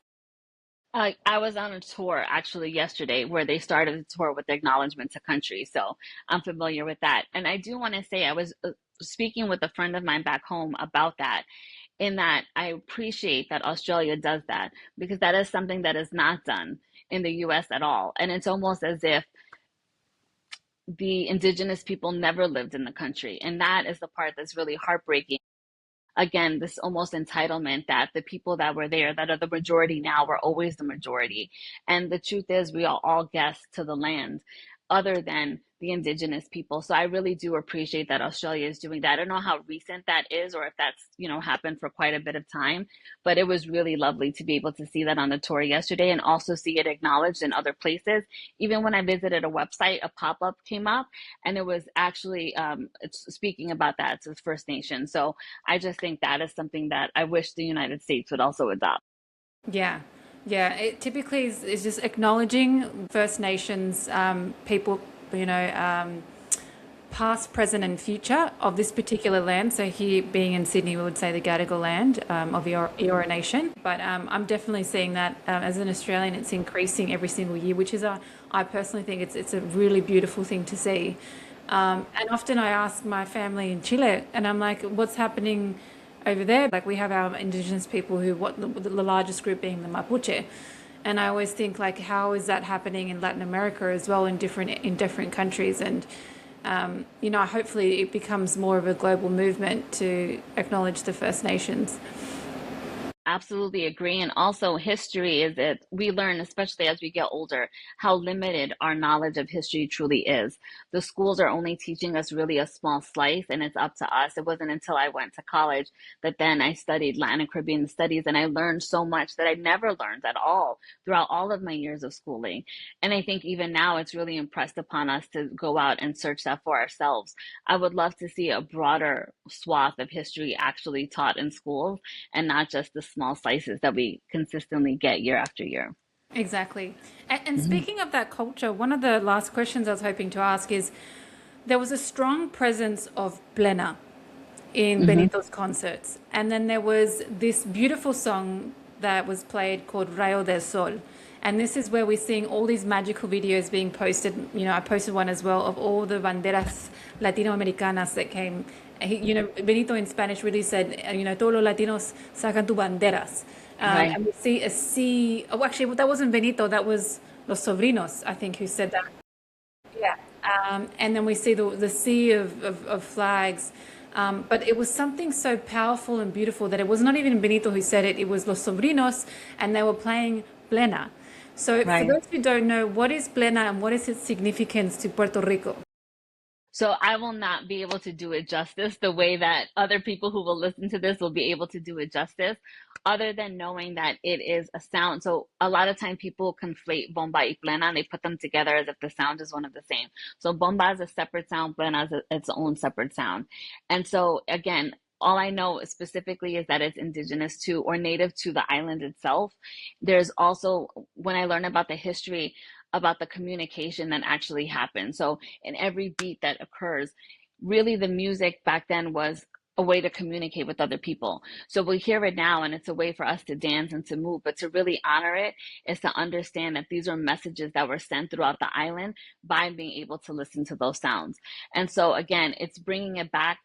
I was on a tour actually yesterday where they started a tour with acknowledgement to country. So I'm familiar with that. And I do want to say I was speaking with a friend of mine back home about that, in that I appreciate that Australia does that because that is something that is not done in the US at all. And it's almost as if the indigenous people never lived in the country. And that is the part that's really heartbreaking. Again, this almost entitlement that the people that were there, that are the majority now, were always the majority. And the truth is, we are all guests to the land other than the indigenous people. So I really do appreciate that Australia is doing that. I don't know how recent that is or if that's, happened for quite a bit of time, but it was really lovely to be able to see that on the tour yesterday and also see it acknowledged in other places. Even when I visited a website, a pop-up came up and it was actually it's speaking about that to First Nation. So I just think that is something that I wish the United States would also adopt. Yeah, yeah. It typically is just acknowledging First Nations people, you know, um, past, present, and future of this particular land. So here, being in Sydney, we would say the Gadigal land of Eora Nation. But I'm definitely seeing that as an Australian, it's increasing every single year, which is I personally think it's a really beautiful thing to see. And often I ask my family in Chile, and I'm like, what's happening over there? Like we have our indigenous people who, what the largest group being the Mapuche. And I always think like, how is that happening in Latin America as well in different countries? And hopefully it becomes more of a global movement to acknowledge the First Nations. Absolutely agree. And also, history is that we learn, especially as we get older, how limited our knowledge of history truly is. The schools are only teaching us really a small slice, and it's up to us. It wasn't until I went to college that then I studied Latin and Caribbean studies, and I learned so much that I never learned at all throughout all of my years of schooling. And I think even now it's really impressed upon us to go out and search that for ourselves. I would love to see a broader swath of history actually taught in schools and not just the small slices that we consistently get year after year. Exactly. And speaking of that culture, one of the last questions I was hoping to ask is there was a strong presence of plena in Hmm. Benito's concerts. And then there was this beautiful song that was played called Rayo del Sol. And this is where we're seeing all these magical videos being posted. You know, I posted one as well of all the banderas Latinoamericanas that came. Benito in Spanish really said, todos los Latinos sacan tu banderas. Right. And we see a sea. Oh, actually, that wasn't Benito, that was Los Sobrinos, I think, who said that. Yeah. And then we see the sea of flags. But it was something so powerful and beautiful that it was not even Benito who said it, it was Los Sobrinos, and they were playing plena. So, for Right. those who don't know, what is plena and what is its significance to Puerto Rico? So I will not be able to do it justice the way that other people who will listen to this will be able to do it justice, other than knowing that it is a sound. So a lot of time people conflate bomba y plena and they put them together as if the sound is one of the same. So bomba is a separate sound, plena is its own separate sound. And so again, all I know specifically is that it's indigenous to or native to the island itself. There's also, when I learn about the history, about the communication that actually happened. So in every beat that occurs, really the music back then was a way to communicate with other people. So we hear it now and it's a way for us to dance and to move, but to really honor it is to understand that these are messages that were sent throughout the island by being able to listen to those sounds. And so again, it's bringing it back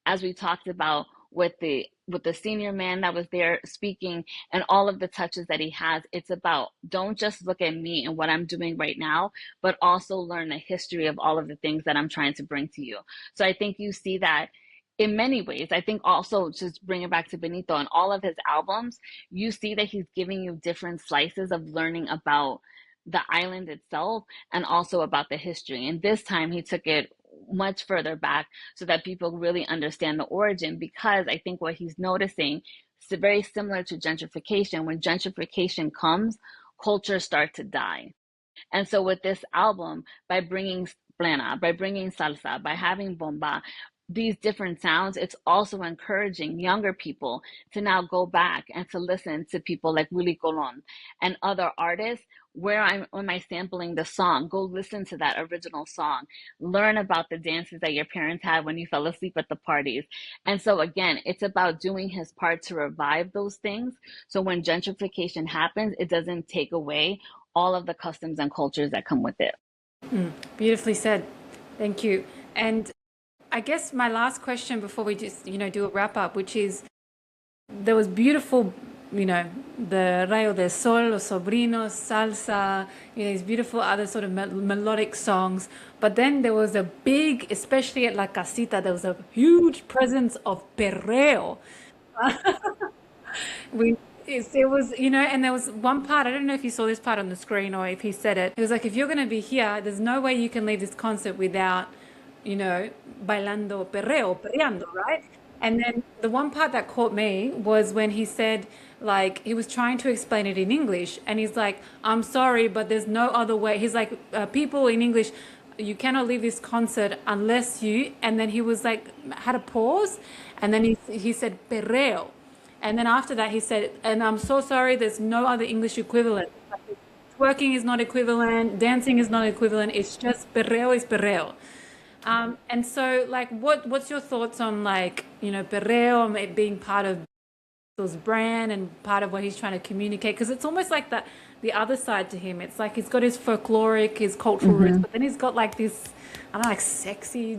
as we talked about with the senior man that was there speaking, and all of the touches that he has. It's about, don't just look at me and what I'm doing right now, but also learn the history of all of the things that I'm trying to bring to you. So I think you see that in many ways. I think also, just bring it back to Benito and all of his albums, you see that he's giving you different slices of learning about the island itself and also about the history. And this time he took it much further back so that people really understand the origin, because I think what he's noticing is very similar to gentrification. When gentrification comes, cultures start to die. And so with this album, by bringing plena, by bringing salsa, by having bomba, these different sounds, it's also encouraging younger people to now go back and to listen to people like Willie Colon and other artists. Where am I sampling the song? Go listen to that original song. Learn about the dances that your parents had when you fell asleep at the parties. And so again, it's about doing his part to revive those things. So when gentrification happens, it doesn't take away all of the customs and cultures that come with it. Beautifully said. Thank you. And I guess my last question before we just, do a wrap up, which is, there was beautiful, the Rayo del Sol, Los Sobrinos, Salsa, these beautiful other sort of melodic songs. But then there was a big, especially at La Casita, there was a huge presence of perreo. It was, and there was one part, I don't know if you saw this part on the screen or if he said it. It was like, if you're going to be here, there's no way you can leave this concert without, bailando perreo, perreando, right? And then the one part that caught me was when he said, like, he was trying to explain it in English, and he's like, I'm sorry, but there's no other way. He's like, people in English, you cannot leave this concert unless you, and then he was like, had a pause, and then he said, perreo. And then after that, he said, and I'm so sorry, there's no other English equivalent. Twerking is not equivalent, dancing is not equivalent, it's just perreo is perreo. And so, like, what's your thoughts on, like, perreo and it being part of those brand and part of what he's trying to communicate? Because it's almost like the other side to him. It's like he's got his folkloric, his cultural roots, but then he's got like this, I don't know, like sexy.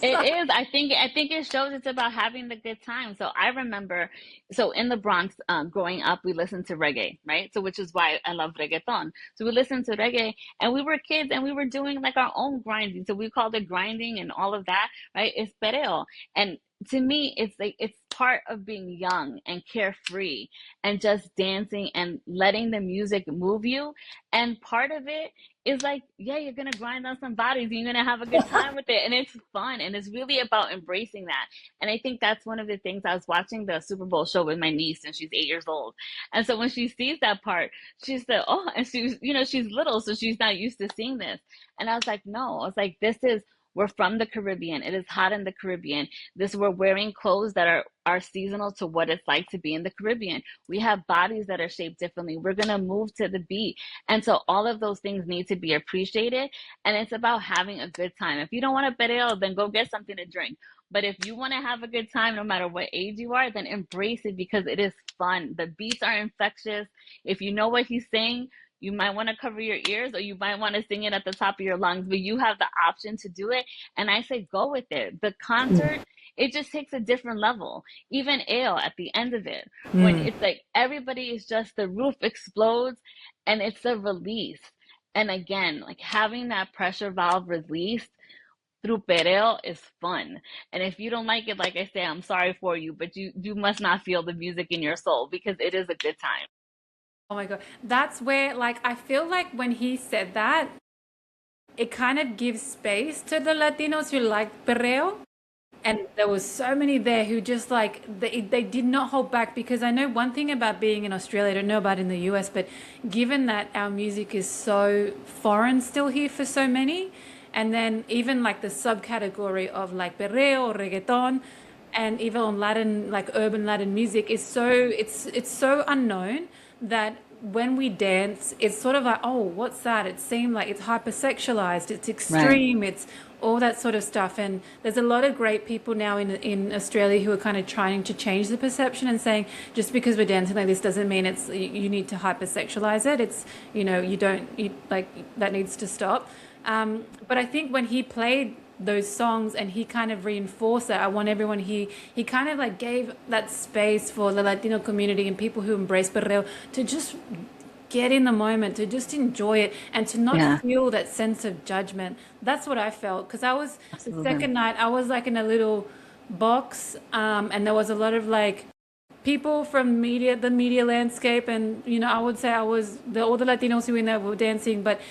It is. I think it shows it's about having the good time. So I remember, so in the Bronx, growing up, we listened to reggae, right? So which is why I love reggaeton. So we listened to reggae, and we were kids, and we were doing like our own grinding. So we called it grinding and all of that, right? It's perreo. And to me, it's like, it's part of being young and carefree and just dancing and letting the music move you. And part of it is like, yeah, you're gonna grind on some bodies and you're gonna have a good time with it, and it's fun, and it's really about embracing that. And I think that's one of the things. I was watching the Super Bowl show with my niece, and she's 8 years old, and so when she sees that part, she said, oh, and she's, she's little, so she's not used to seeing this. And I was like, no, I was like, this is, we're from the Caribbean. It is hot in the Caribbean. We're wearing clothes that are seasonal to what it's like to be in the Caribbean. We have bodies that are shaped differently. We're going to move to the beat. And so all of those things need to be appreciated. And it's about having a good time. If you don't want to perreo, then go get something to drink. But if you want to have a good time, no matter what age you are, then embrace it, because it is fun. The beats are infectious. If you know what he's saying, you might want to cover your ears, or you might want to sing it at the top of your lungs, but you have the option to do it. And I say, go with it. The concert, it just takes a different level. Even Ale at the end of it, when it's like everybody is just, the roof explodes and it's a release. And again, like having that pressure valve released through perreo is fun. And if you don't like it, like I say, I'm sorry for you, but you must not feel the music in your soul, because it is a good time. Oh my God. That's where, like, I feel like when he said that, it kind of gives space to the Latinos who like perreo. And there was so many there who just like, they did not hold back, because I know one thing about being in Australia, I don't know about in the US, but given that our music is so foreign still here for so many, and then even like the subcategory of like perreo or reggaeton, and even on Latin, like urban Latin music is so, it's so unknown that when we dance, it's sort of like, oh, what's that? It seemed like it's hypersexualized, it's extreme, it's all that sort of stuff. And there's a lot of great people now in Australia who are kind of trying to change the perception and saying, just because we're dancing like this doesn't mean it's, you need to hypersexualize it. It's, you don't, like, that needs to stop. But I think when he played those songs, and he kind of reinforced that. I want everyone, he kind of like gave that space for the Latino community and people who embrace perreo to just get in the moment, to just enjoy it, and to not Yeah, feel that sense of judgment. That's what I felt, because I was, the absolutely. second night I was like in a little box, and there was a lot of like people from the media landscape, and I would say I was all the Latinos who were in there were dancing, but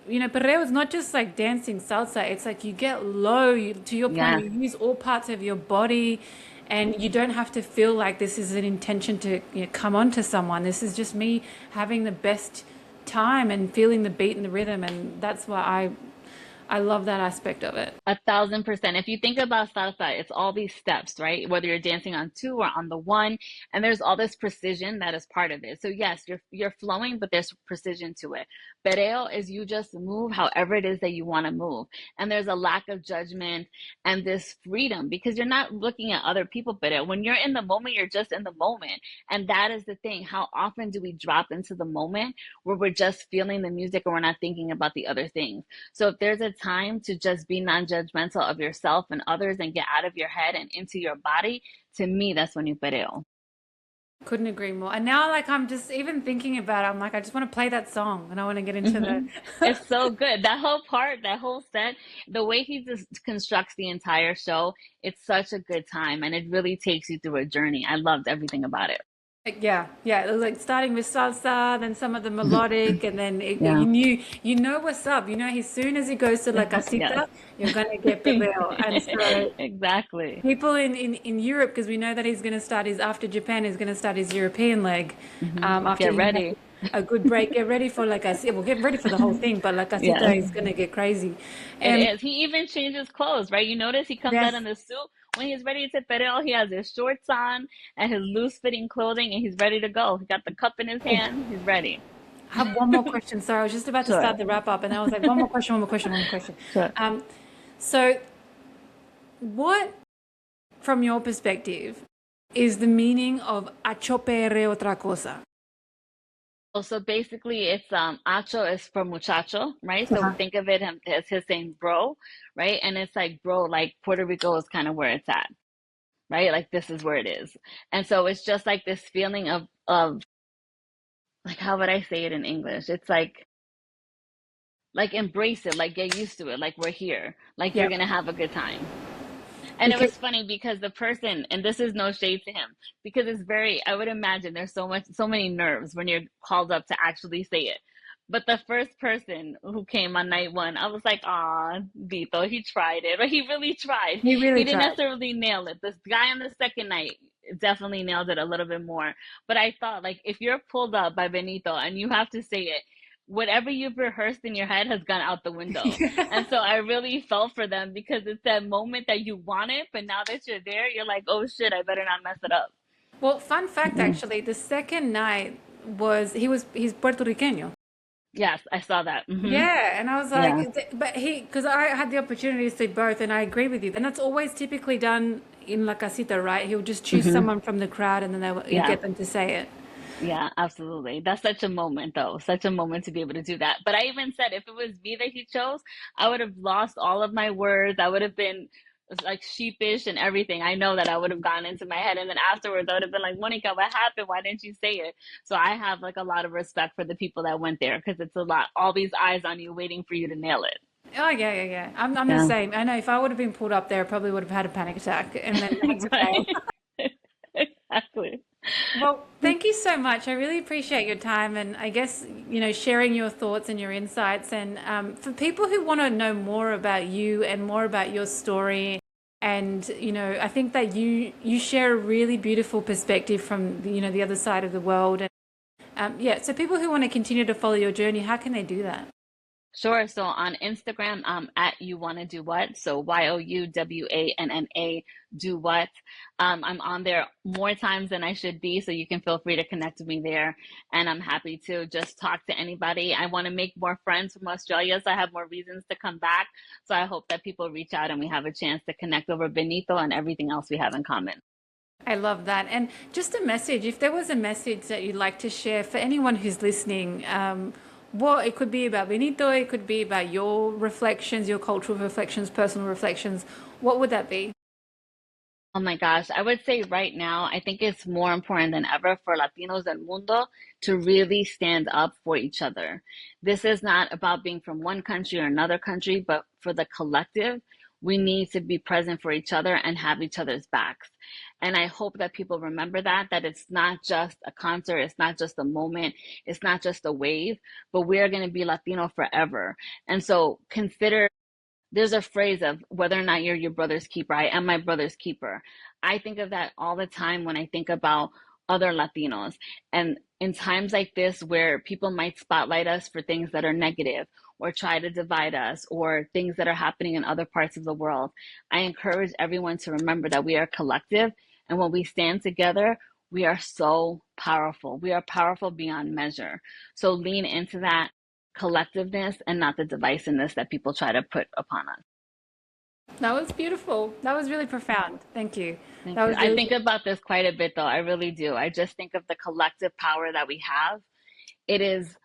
perreo is not just like dancing salsa. It's like you get low. To your point, Yes. you use all parts of your body, and you don't have to feel like this is an intention to come on to someone. This is just me having the best time and feeling the beat and the rhythm, and that's why I love that aspect of it. 1,000%. If you think about salsa, it's all these steps, right? Whether you're dancing on two or on the one, and there's all this precision that is part of it. So yes, you're flowing, but there's precision to it. Perreo is you just move however it is that you want to move, and there's a lack of judgment and this freedom because you're not looking at other people. Perreo, when you're in the moment, you're just in the moment, and that is the thing. How often do we drop into the moment where we're just feeling the music and we're not thinking about the other things? So if there's a time to just be non-judgmental of yourself and others and get out of your head and into your body, to me, that's when you perreo. Couldn't agree more. And now, like, I'm just even thinking about it, I'm like, I just want to play that song, and I want to get into Hmm. the. It's so good. That whole part, that whole set, the way he just constructs the entire show, it's such a good time and it really takes you through a journey. I loved everything about it. Like, yeah, yeah. It was like starting with salsa, then some of the melodic, and then Yeah. you know what's up. As soon as he goes to La Yes. Casita, you're gonna get perreo. And so Exactly. people in Europe, because we know that he's gonna start his after Japan, he's gonna start his European leg. After Get he has ready. a good break, get ready for La Casita. Well, get ready for the whole thing, but La Casita Yes. is gonna get crazy. It And is. He even changes clothes, right? You notice he comes out yes, in the suit. When he's ready to perreo, he has his shorts on and his loose fitting clothing and he's ready to go. He got the cup in his hand. He's ready. I have one more question. Sorry, I was just about to Sure. start the wrap up, and I was like, one more question, one more question, one more question. Sure. Um, so, what, from your perspective, is the meaning of achopere otra cosa? Oh, so basically it's acho is for muchacho, right? So Uh-huh. think of it as his saying bro, right? And it's like bro, like Puerto Rico is kind of where it's at, right? Like this is where it is. And so it's just like this feeling of like how would I say it in English? It's like embrace it, like get used to it, like we're here, like you're Yeah, gonna have a good time. And it because was funny because the person, and this is no shade to him, because it's very, I would imagine there's so many nerves when you're called up to actually say it. But the first person who came on night one, I was like, "Aw, Vito, he tried it, but he really tried. he really He didn't tried. necessarily nail it. This guy on the second night definitely nailed it a little bit more. But I thought, like, if you're pulled up by Benito and you have to say it, whatever you've rehearsed in your head has gone out the window. And so I really felt for them because it's that moment that you want it, but now that you're there, you're like, oh shit, I better not mess it up. Well, fun fact, Mhm. actually, the second night he's Puerto Rican. Yes, I saw that. Yeah, and I was like, Yeah. but because I had the opportunity to see both, and I agree with you. And that's always typically done in La Casita, right? He'll just choose hmm someone from the crowd, and then you Yeah. get them to say it. Yeah, absolutely. That's such a moment, though. Such a moment to be able to do that. But I even said if it was me that he chose, I would have lost all of my words. I would have been like sheepish and everything. I know that I would have gone into my head. And then afterwards, I would have been like, Monica, what happened? Why didn't you say it? So I have like a lot of respect for the people that went there because it's a lot, all these eyes on you waiting for you to nail it. Oh yeah, yeah, yeah. I'm the Yeah. same. I know if I would have been pulled up there, I probably would have had a panic attack and then had to bail. Right. Exactly. Well, thank you so much. I really appreciate your time and I guess, sharing your thoughts and your insights. And for people who want to know more about you and more about your story, and, I think that you share a really beautiful perspective from, the other side of the world. And yeah, so people who want to continue to follow your journey, how can they do that? Sure. So on Instagram, at you wanna do what? So YOUWANNA do what? I'm on there more times than I should be, so you can feel free to connect with me there. And I'm happy to just talk to anybody. I want to make more friends from Australia, so I have more reasons to come back. So I hope that people reach out and we have a chance to connect over Benito and everything else we have in common. I love that. And just a message, if there was a message that you'd like to share for anyone who's listening, Well, it could be about Benito, it could be about your reflections, your cultural reflections, personal reflections. What would that be? Oh my gosh, I would say right now, I think it's more important than ever for Latinos del Mundo to really stand up for each other. This is not about being from one country or another country, but for the collective, we need to be present for each other and have each other's backs. And I hope that people remember that it's not just a concert, it's not just a moment, it's not just a wave, but we are going to be Latino forever. And so consider there's a phrase of whether or not you're your brother's keeper. I am my brother's keeper. I think of that all the time when I think about other Latinos. And in times like this, where people might spotlight us for things that are negative or try to divide us or things that are happening in other parts of the world, I encourage everyone to remember that we are collective. And when we stand together, we are so powerful. We are powerful beyond measure. So lean into that collectiveness and not the divisiveness that people try to put upon us. That was beautiful. That was really profound. Thank you. Thank That you. was I really think about this quite a bit, though. I really do. I just think of the collective power that we have. It is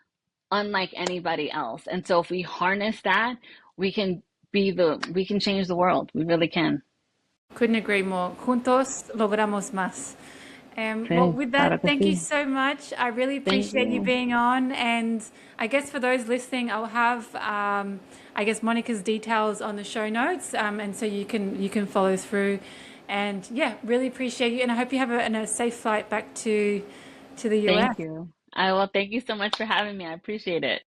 unlike anybody else. And so if we harness that, we can change the world. We really can. couldn't agree more. Juntos logramos más. Well, Sí, with claro that, que thank you sí. so much. I really Thank appreciate you you. being on. And I guess for those listening, I'll have, I guess, Monica's details on the show notes, and so you can follow through. And yeah, really appreciate you. And I hope you have a safe flight back to the US. Thank you. I will thank you so much for having me. I appreciate it.